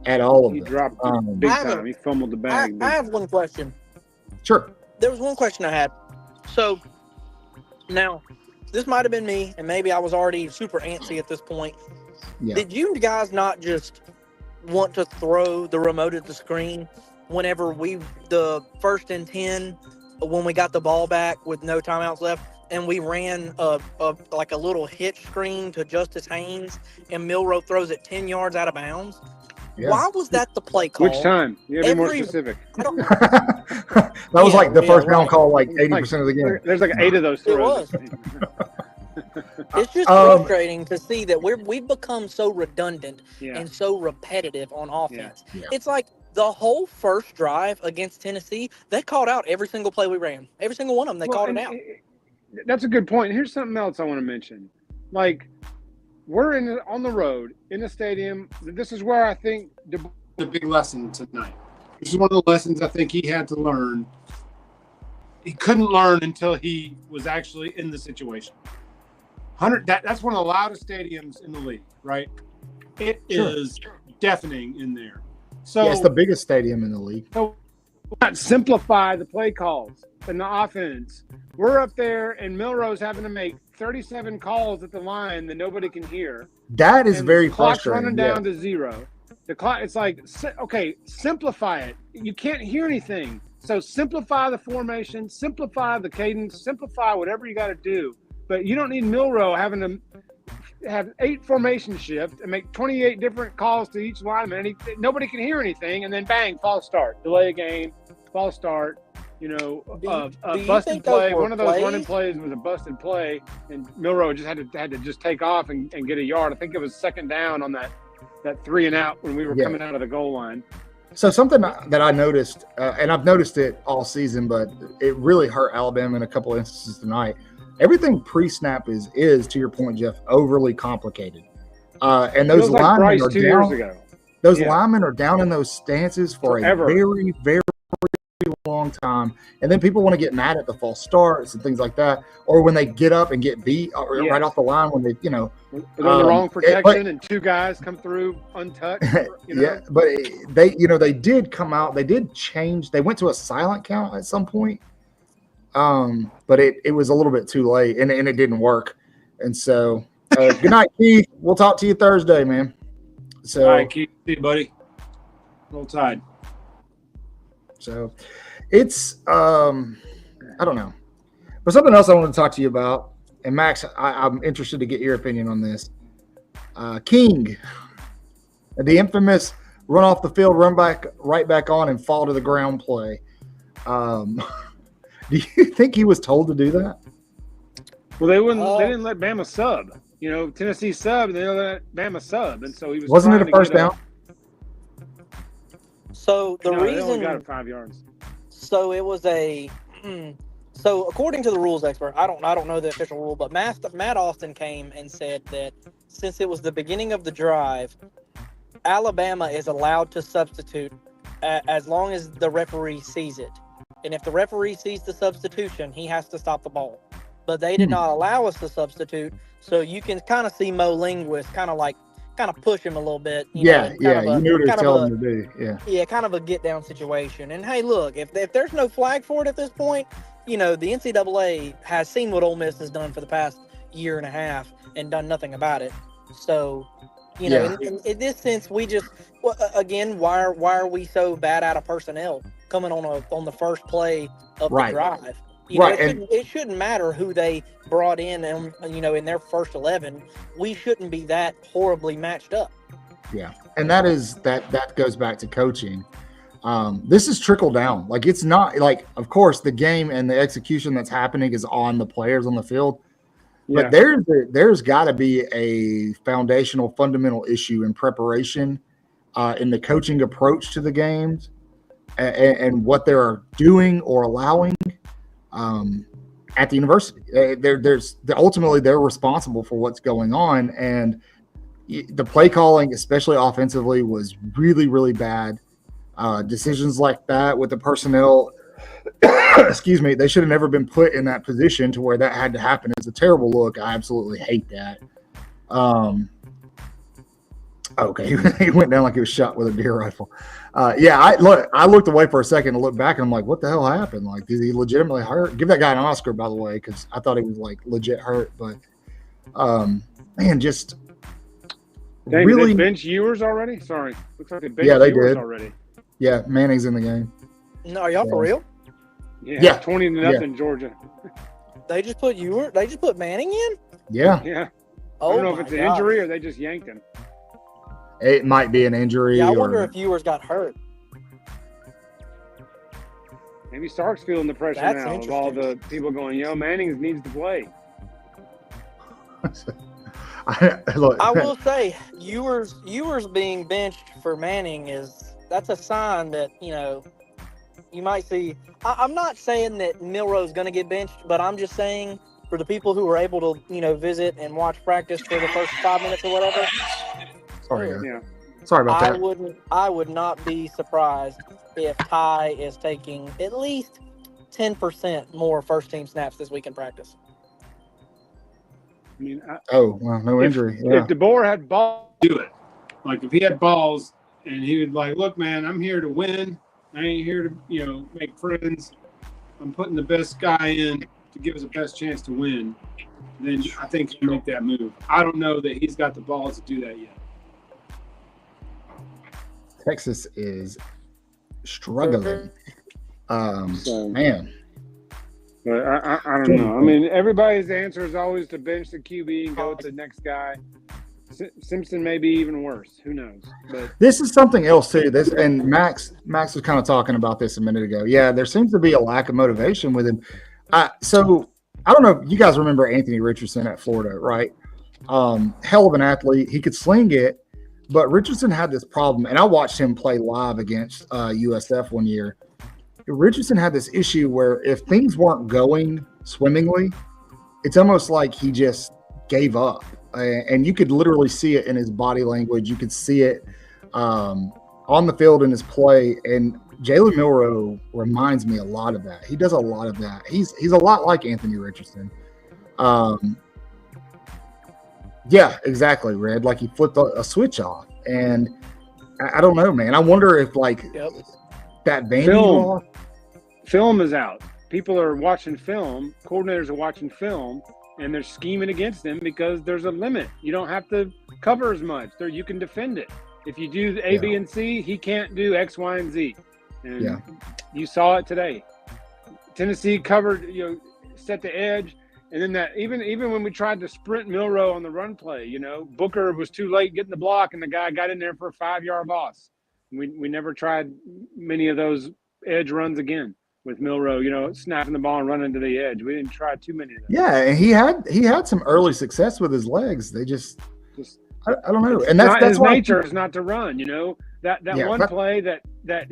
at all of them. He dropped big time. He fumbled the bag. I have one question. Sure. There was one question I had. So now, this might have been me, and maybe I was already super antsy at this point. Yeah. Did you guys not just want to throw the remote at the screen whenever the 1st and 10, when we got the ball back with no timeouts left, and we ran a little hitch screen to Justice Haynes, and Milroe throws it 10 yards out of bounds? Yeah. Why was that the play call? Which time? You have to be more specific. That was like the first down call, like 80% of the game. There's like 8 of those throws. It was. It's just frustrating to see that we've become so redundant and so repetitive on offense. Yeah. Yeah. It's like the whole first drive against Tennessee, they called out every single play we ran. Every single one of them, they called it out. That's a good point. Here's something else I want to mention. Like, we're on the road in the stadium. This is where I think the big lesson tonight. This is one of the lessons I think he had to learn. He couldn't learn until he was actually in the situation. That's one of the loudest stadiums in the league, right? It is deafening in there. So it's the biggest stadium in the league. So simplify the play calls and the offense. We're up there, and Milroe's having to make 37 calls at the line that nobody can hear. That is very the clock's frustrating. running down to 0. The clock. It's like, okay, simplify it. You can't hear anything. So simplify the formation, simplify the cadence, simplify whatever you got to do. But you don't need Milroe having to have 8 formation shifts and make 28 different calls to each lineman. Nobody can hear anything, and then bang, false start, delay a game, false start. A busted play. One of those running plays was a busted play, and Milroe just had to just take off and get a yard. I think it was second down on that 3 and out when we were coming out of the goal line. So something that I noticed, and I've noticed it all season, but it really hurt Alabama in a couple of instances tonight. Everything pre-snap is to your point, Jeff, overly complicated. And those linemen are down. Those linemen are down in those stances for a very, very long time, and then people want to get mad at the false starts and things like that, or when they get up and get beat right off the line when they, they're in the wrong protection and 2 guys come through untouched. Yeah, but they did come out. They did change. They went to a silent count at some point, but it was a little bit too late, and it didn't work. And so, good night, Keith. We'll talk to you Thursday, man. So, all right, Keith, see you, buddy. Roll Tide. So it's I don't know. But something else I want to talk to you about, and Max, I'm interested to get your opinion on this. King, the infamous run off the field, run back right back on and fall to the ground play. Do you think he was told to do that? Well, they didn't let Bama sub. Tennessee sub, and they let Bama sub, and so he was. Wasn't it a first down? So the reason they only got it 5 yards. So it was so according to the rules expert, I don't know the official rule, but Matt Austin came and said that since it was the beginning of the drive, Alabama is allowed to substitute as long as the referee sees it. And if the referee sees the substitution, he has to stop the ball. But they did not allow us to substitute, so you can kind of see Mo Linguist kind of push him a little bit. You knew what he was telling him to do. Yeah, kind of a get-down situation. And, hey, look, if there's no flag for it at this point, the NCAA has seen what Ole Miss has done for the past year and a half and done nothing about it. So, in this sense, we just again, why are we so bad out of personnel coming on the first play of the drive? It shouldn't matter who they brought in, in their first 11. We shouldn't be that horribly matched up. Yeah, and that goes back to coaching. This is trickle down. Like, it's not like, of course, the game and the execution that's happening is on the players on the field. But there's got to be a foundational, fundamental issue in preparation, in the coaching approach to the games, and what they're doing or allowing. At the university, ultimately they're responsible for what's going on, and the play calling, especially offensively, was really, really bad. Decisions like that with the personnel, excuse me, they should have never been put in that position to where that had to happen. It's a terrible look. I absolutely hate that. Okay, he went down like he was shot with a deer rifle. I looked away for a second to look back, and I'm like, what the hell happened? Like, did he legitimately hurt? Give that guy an Oscar, by the way, because I thought he was like legit hurt. But man, just really. Did they bench Ewers already? Sorry, looks like they benched Ewers already. Yeah, Manning's in the game. No, are y'all for real? Yeah, 20-0 Georgia. They just put Ewers. They just put Manning in. Yeah. I don't know if it's an injury or they just yanked him. It might be an injury. Yeah, I wonder if Ewers got hurt. Maybe Stark's feeling the pressure now of all the people going, Manning needs to play. I will say, Ewers being benched for Manning that's a sign that, you might see. I'm not saying that Milroe's going to get benched, but I'm just saying for the people who were able to, visit and watch practice for the first 5 minutes or whatever. Sorry. Yeah. Sorry about that. I would not be surprised if Ty is taking at least 10% more first team snaps this week in practice. I mean, no injury. If DeBoer had ball, do it. Like if he had balls and he would like, look, man, I'm here to win. I ain't here to, make friends. I'm putting the best guy in to give us the best chance to win. Then I think he'll make that move. I don't know that he's got the balls to do that yet. Texas is struggling. Man. But I don't know. I mean, everybody's answer is always to bench the QB and go to the next guy. Simpson may be even worse. Who knows? But this is something else too. And Max was kind of talking about this a minute ago. Yeah, there seems to be a lack of motivation with him. So I don't know if you guys remember Anthony Richardson at Florida, right? Hell of an athlete. He could sling it, but Richardson had this problem. And I watched him play live against USF one year. Richardson had this issue where if things weren't going swimmingly, it's almost like he just gave up. And you could literally see it in his body language. You could see it on the field in his play. And Jalen Milroe reminds me a lot of that. He does a lot of that. He's a lot like Anthony Richardson. Yeah, exactly, Red. Like he flipped a switch off. And I don't know, man. I wonder if that Vandy film is out. People are watching film. Coordinators are watching film. And they're scheming against him because there's a limit. You don't have to cover as much. You can defend it. If you do A, B, and C, he can't do X, Y, and Z. And you saw it today. Tennessee covered, set the edge. And then that even when we tried to sprint Milroe on the run play, Booker was too late getting the block and the guy got in there for a 5-yard loss. We never tried many of those edge runs again. With Milroe, snapping the ball and running to the edge. We didn't try too many of them. Yeah, and he had some early success with his legs. They just I don't know. And that's his why nature is not to run, That one play that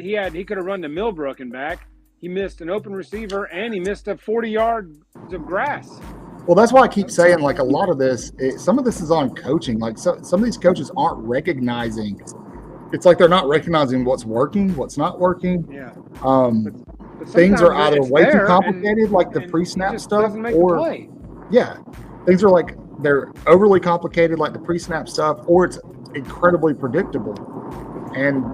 he could have run to Millbrook and back. He missed an open receiver and he missed a 40-yard of grass. Well, that's why I keep saying like a lot of this, some of this is on coaching. Like some of these coaches aren't recognizing. It's like they're not recognizing what's working, what's not working. Yeah. Things are either way too complicated, like the pre-snap stuff, or things are like they're overly complicated, like the pre-snap stuff, or it's incredibly predictable. And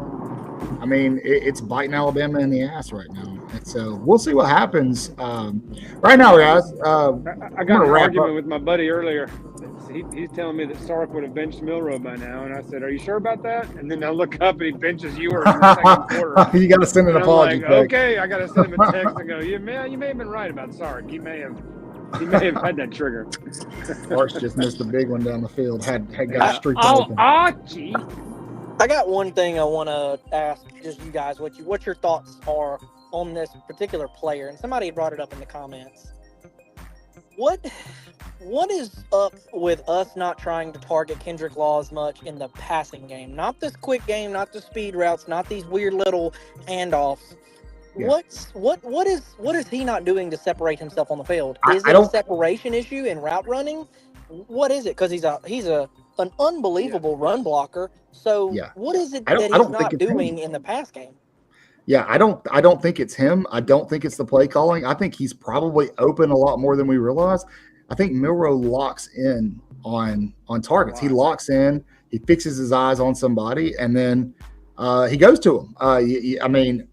I mean, it's biting Alabama in the ass right now. And so we'll see what happens. Right now, guys, I got an argument with my buddy earlier. He's telling me that Sark would have benched Milroe by now, and I said, "Are you sure about that?" And then I look up and he benches you in the second quarter. You got to send an apology. Like, okay, I got to send him a text and go, "You may have been right about Sark. He may have had that trigger." Sark's just missed a big one down the field. Had got streak open. Gee. I got one thing I want to ask just you guys what your thoughts are on this particular player, and somebody brought it up in the comments. What is up with us not trying to target Kendrick Law as much in the passing game? Not this quick game, not the speed routes, not these weird little handoffs. Yeah. What is he not doing to separate himself on the field? Is it a separation issue in route running? What is it? Because he's an unbelievable run blocker. So what is it that he's not doing in the pass game? Yeah, I don't think it's him. I don't think it's the play calling. I think he's probably open a lot more than we realize. I think Milroe locks in on targets. He locks in, he fixes his eyes on somebody, and then he goes to him. I mean,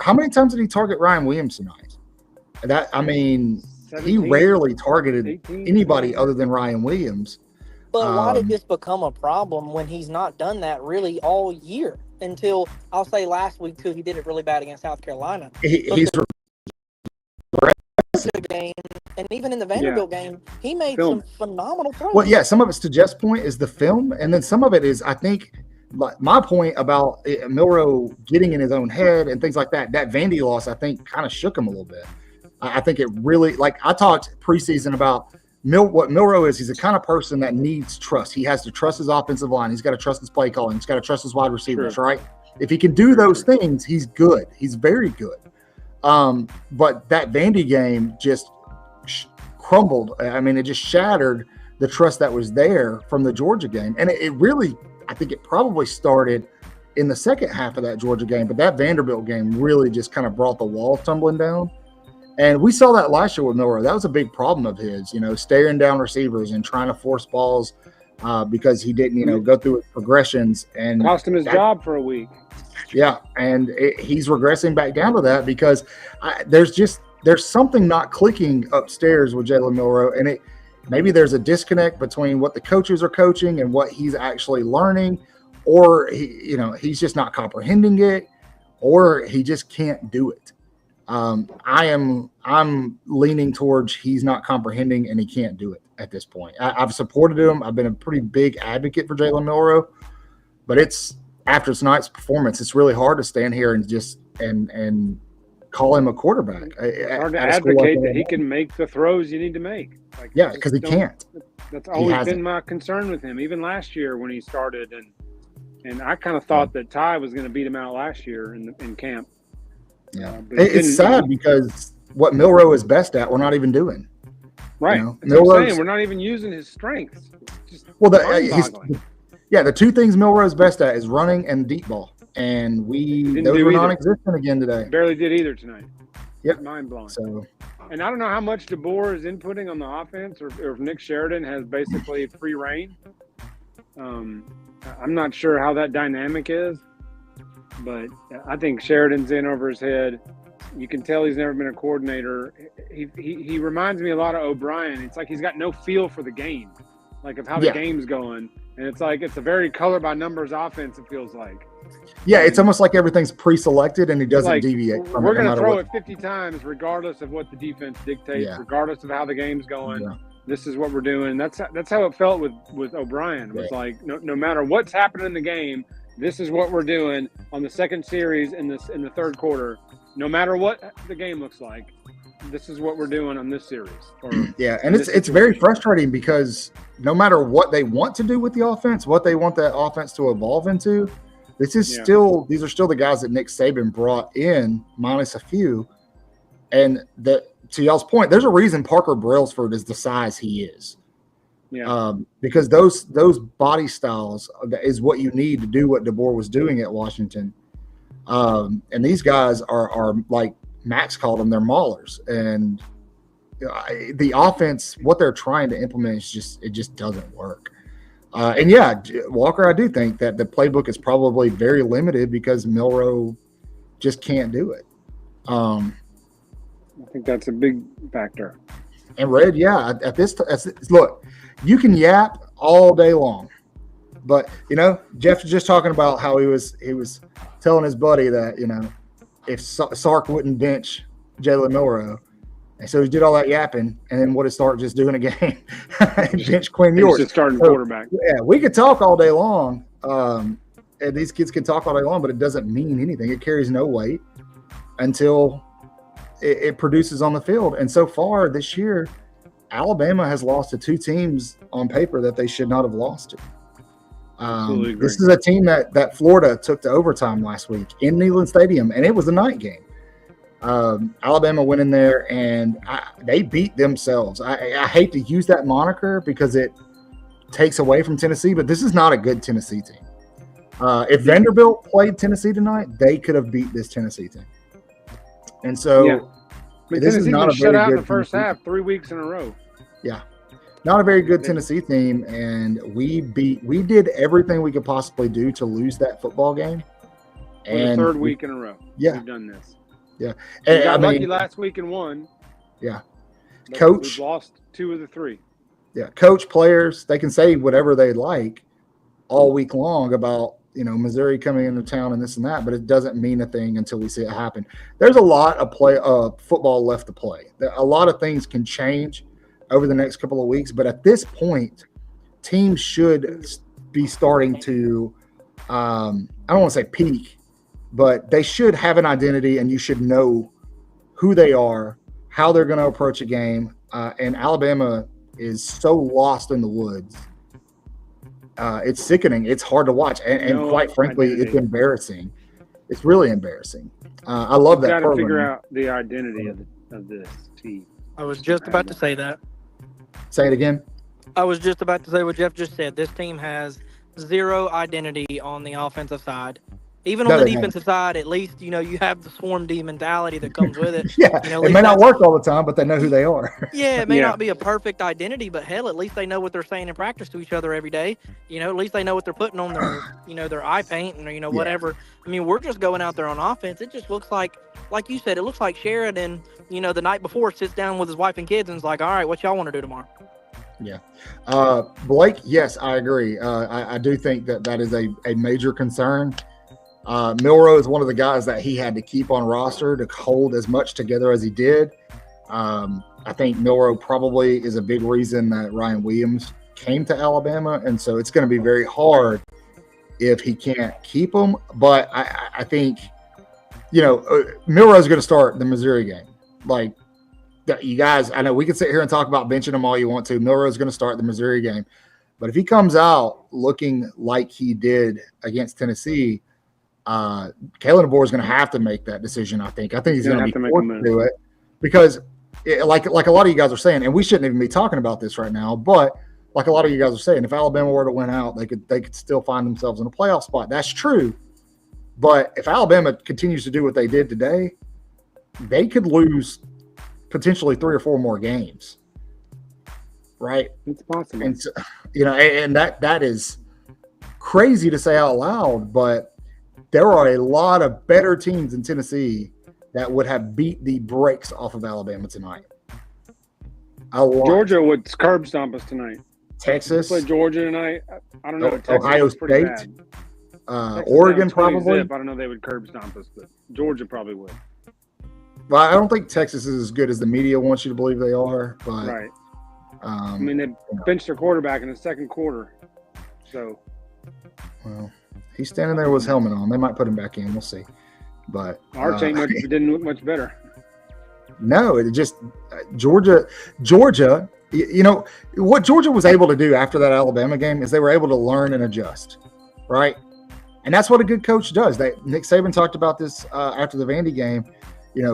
how many times did he target Ryan Williams tonight? He rarely targeted anybody other than Ryan Williams. But why did this become a problem when he's not done that really all year? Until I'll say last week too, he did it really bad against South Carolina. He's game, and even in the Vanderbilt game, he made some phenomenal throws. Well, yeah, some of it's to Jeff's point is the film, and then some of it is, I think, my point about Milroe getting in his own head and things like that. That Vandy loss, I think, kind of shook him a little bit. I think it really, like I talked preseason about what Milroe is. He's the kind of person that needs trust. He has to trust his offensive line. He's got to trust his play calling. He's got to trust his wide receivers, right? If he can do those things, he's good. He's very good. But that Vandy game just crumbled. I mean, it just shattered the trust that was there from the Georgia game. And it really I think it probably started in the second half of that Georgia game, but that Vanderbilt game really just kind of brought the walls tumbling down. And we saw that last year with Milroe. That was a big problem of his, staring down receivers and trying to force balls because he didn't, go through his progressions. And cost him his job for a week. Yeah, and he's regressing back down to that because there's something not clicking upstairs with Jalen Milroe, and maybe there's a disconnect between what the coaches are coaching and what he's actually learning, or he's just not comprehending it, or he just can't do it. I'm leaning towards he's not comprehending and he can't do it at this point. I've supported him. I've been a pretty big advocate for Jalen Milroe, but after tonight's performance, it's really hard to stand here and just and call him a quarterback. It's hard to advocate that he can make the throws you need to make. Yeah, because he can't. That's always been my concern with him, even last year when he started. And I kind of thought that Ty was going to beat him out last year in camp. Yeah, it's sad because what Milroe is best at, we're not even doing. Right. That's what I'm saying. We're not even using his strengths. The two things Milroe is best at is running and deep ball. And those were non-existent again today. Barely did either tonight. Yep. Mind blowing. So, and I don't know how much DeBoer is inputting on the offense or if Nick Sheridan has basically free reign. I'm not sure how that dynamic is, but I think Sheridan's in over his head. You can tell he's never been a coordinator. He reminds me a lot of O'Brien. It's like he's got no feel for the game, like of how the game's going. And it's like it's a very color by numbers offense, it feels like. Yeah, it's almost like everything's pre-selected and he doesn't deviate from it. We're going to throw it 50 times regardless of what the defense dictates, regardless of how the game's going. Yeah. This is what we're doing. That's how it felt with O'Brien. It was like no matter what's happening in the game, this is what we're doing on the second series in the third quarter. No matter what the game looks like, this is what we're doing on this series. And it's very frustrating because no matter what they want to do with the offense, what they want that offense to evolve into, these are still the guys that Nick Saban brought in, minus a few. And to y'all's point, there's a reason Parker Brailsford is the size he is. Yeah. Because those body styles is what you need to do what DeBoer was doing at Washington. And these guys are like Max called them, they're maulers. And the offense, what they're trying to implement it just doesn't work. Walker, I do think that the playbook is probably very limited because Milroe just can't do it. I think that's a big factor. And Red, look, you can yap all day long, but Jeff was just talking about how he was telling his buddy that if Sark wouldn't bench Jalen Milroe, and so he did all that yapping, and then what did Sark just do in a game? Bench Quinn Ewers. He's starting quarterback. Yeah, we could talk all day long, and these kids can talk all day long, but it doesn't mean anything. It carries no weight until it produces on the field. And so far this year, Alabama has lost to two teams on paper that they should not have lost to. This is a team that Florida took to overtime last week in Neyland Stadium, and it was a night game. Alabama went in there and they beat themselves. I hate to use that moniker because it takes away from Tennessee, but this is not a good Tennessee team. If Vanderbilt played Tennessee tonight, they could have beat this Tennessee team. And so this is not a very shutout good in the first half 3 weeks in a row. Yeah. Not a very good Tennessee team, and we did everything we could possibly do to lose that football game. For the third week in a row. Yeah. We've done this. Yeah. And we got lucky last week and won. Yeah. Coach. We've lost 2 of the 3. Yeah. Coach, players, they can say whatever they like all week long about, Missouri coming into town and this and that, but it doesn't mean a thing until we see it happen. There's a lot of football left to play. A lot of things can change over the next couple of weeks, but at this point, teams should be starting to I don't want to say peak, but they should have an identity, and you should know who they are, how they're going to approach a game. And Alabama is so lost in the woods. It's sickening. It's hard to watch. And quite frankly, it's embarrassing. It's really embarrassing. I love that. Got to figure out the identity of this team. I was just about to say that. Say it again. I was just about to say what Jeff just said. This team has zero identity on the offensive side. Even No, on the they don't. defensive side, at least, you have the swarm D mentality that comes with it. Yeah, at it least may not that's- work all the time, but they know who they are. Yeah, it may Yeah. not be a perfect identity, but hell, at least they know what they're saying in practice to each other every day. At least they know what they're putting on their, their eye paint and, whatever. I mean, we're just going out there on offense. It just looks like you said, it looks like Sheridan, the night before sits down with his wife and kids and is like, all right, what y'all want to do tomorrow? Yeah. Blake, yes, I agree. I do think that is a major concern. Milroe is one of the guys that he had to keep on roster to hold as much together as he did. I think Milroe probably is a big reason that Ryan Williams came to Alabama, and so it's going to be very hard if he can't keep him. But I think, Milroe is going to start the Missouri game. Like, you guys, I know we can sit here and talk about benching him all you want to. Milroe is going to start the Missouri game. But if he comes out looking like he did against Tennessee, Kalen DeBoer is going to have to make that decision, I think. I think he's going to be forced to do it because, like a lot of you guys are saying, and we shouldn't even be talking about this right now, but like a lot of you guys are saying, if Alabama were to win out, they could still find themselves in a playoff spot. That's true. But if Alabama continues to do what they did today, they could lose potentially 3 or 4 more games, right? It's possible. And so, and that is crazy to say out loud, but there are a lot of better teams in Tennessee that would have beat the brakes off of Alabama tonight. Georgia would curb stomp us tonight. Texas, play Georgia tonight. I don't know. Texas Ohio State, Oregon probably. I don't know. They would curb stomp us, but Georgia probably would. Well, I don't think Texas is as good as the media wants you to believe they are. But right. I mean, they benched their quarterback in the second quarter. So. Well, he's standing there with his helmet on. They might put him back in. We'll see. But Arch didn't look much better. No, it just Georgia. What Georgia was able to do after that Alabama game is they were able to learn and adjust, right? And that's what a good coach does. Nick Saban talked about this after the Vandy game.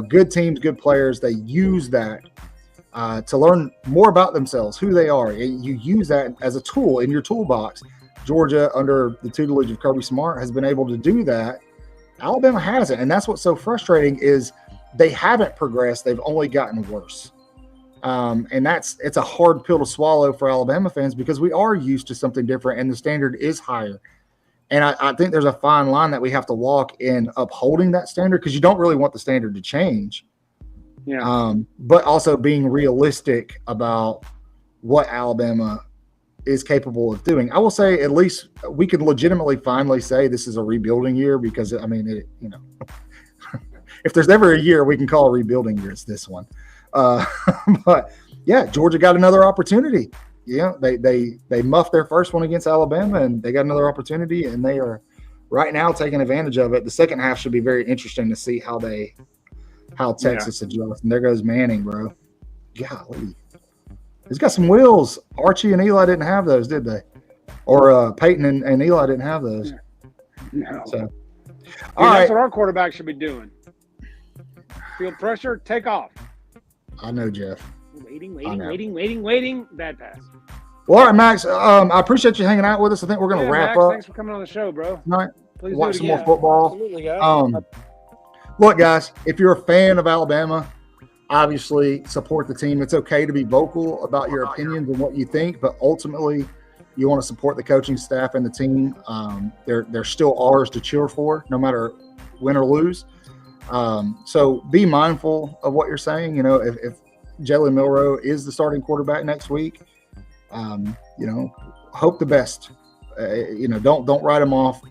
Good teams, good players, they use that to learn more about themselves, who they are. You use that as a tool in your toolbox. Georgia, under the tutelage of Kirby Smart, has been able to do that. Alabama hasn't, and that's what's so frustrating is they haven't progressed. They've only gotten worse. And it's a hard pill to swallow for Alabama fans because we are used to something different and the standard is higher. And I think there's a fine line that we have to walk in upholding that standard because you don't really want the standard to change. Yeah. But also being realistic about what Alabama is capable of doing. I will say at least we can legitimately finally say this is a rebuilding year because, I mean, if there's ever a year we can call a rebuilding year, it's this one. But, yeah, Georgia got another opportunity. Yeah, they muffed their first one against Alabama, and they got another opportunity, and they are right now taking advantage of it. The second half should be very interesting to see how Texas adjusts. And there goes Manning, bro. Golly. He's got some wheels. Archie and Eli didn't have those, did they? Or Peyton and Eli didn't have those. No. So, that's what our quarterback should be doing. Feel pressure, take off. I know, Jeff. Waiting. Bad pass. Well, all right, Max. I appreciate you hanging out with us. I think we're going to wrap up. Thanks for coming on the show, bro. Tonight. Please watch some more football. Absolutely, guys. Look, guys, if you're a fan of Alabama, obviously support the team. It's okay to be vocal about your opinions and what you think, but ultimately you want to support the coaching staff and the team. They're still ours to cheer for, no matter win or lose. So be mindful of what you're saying. If Jalen Milroe is the starting quarterback next week, hope the best. Don't write him off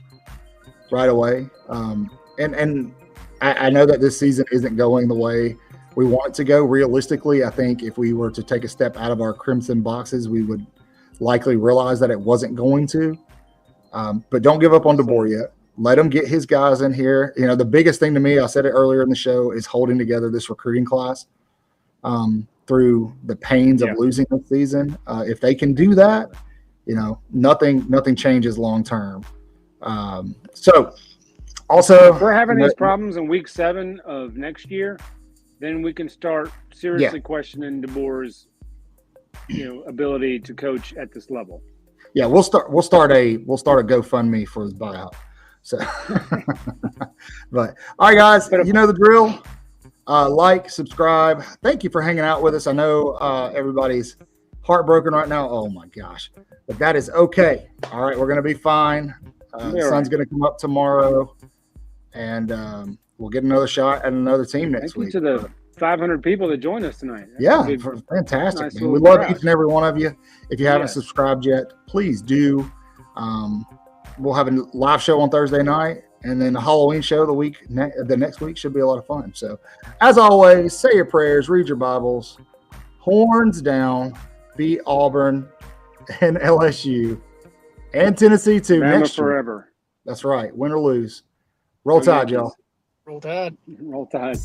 right away. And I know that this season isn't going the way we want it to go. Realistically, I think if we were to take a step out of our crimson boxes, we would likely realize that it wasn't going to. But don't give up on DeBoer yet. Let him get his guys in here. The biggest thing to me, I said it earlier in the show, is holding together this recruiting class through the pains of losing this season. If they can do that, nothing changes long term. So also, if we're having these problems in week 7 of next year, then we can start seriously questioning DeBoer's ability to coach at this level. Yeah, we'll start a GoFundMe for his buyout. So, but all right, guys, you know the drill. Like, subscribe. Thank you for hanging out with us. I know everybody's heartbroken right now. Oh my gosh, but that is okay. All right, we're gonna be fine. The sun's gonna come up tomorrow, and we'll get another shot at another team next week. Thank you to the 500 people that joined us tonight. Fantastic. Nice man. We love crowd. each and every one of you. If you haven't subscribed yet, please do. We'll have a live show on Thursday night, and then a Halloween show the next week should be a lot of fun. So, as always, say your prayers, read your Bibles, horns down, beat Auburn and LSU and Tennessee too. Bama next year. forever. That's right. Win or lose. Roll Tide, y'all. Roll Tide. Roll Tide.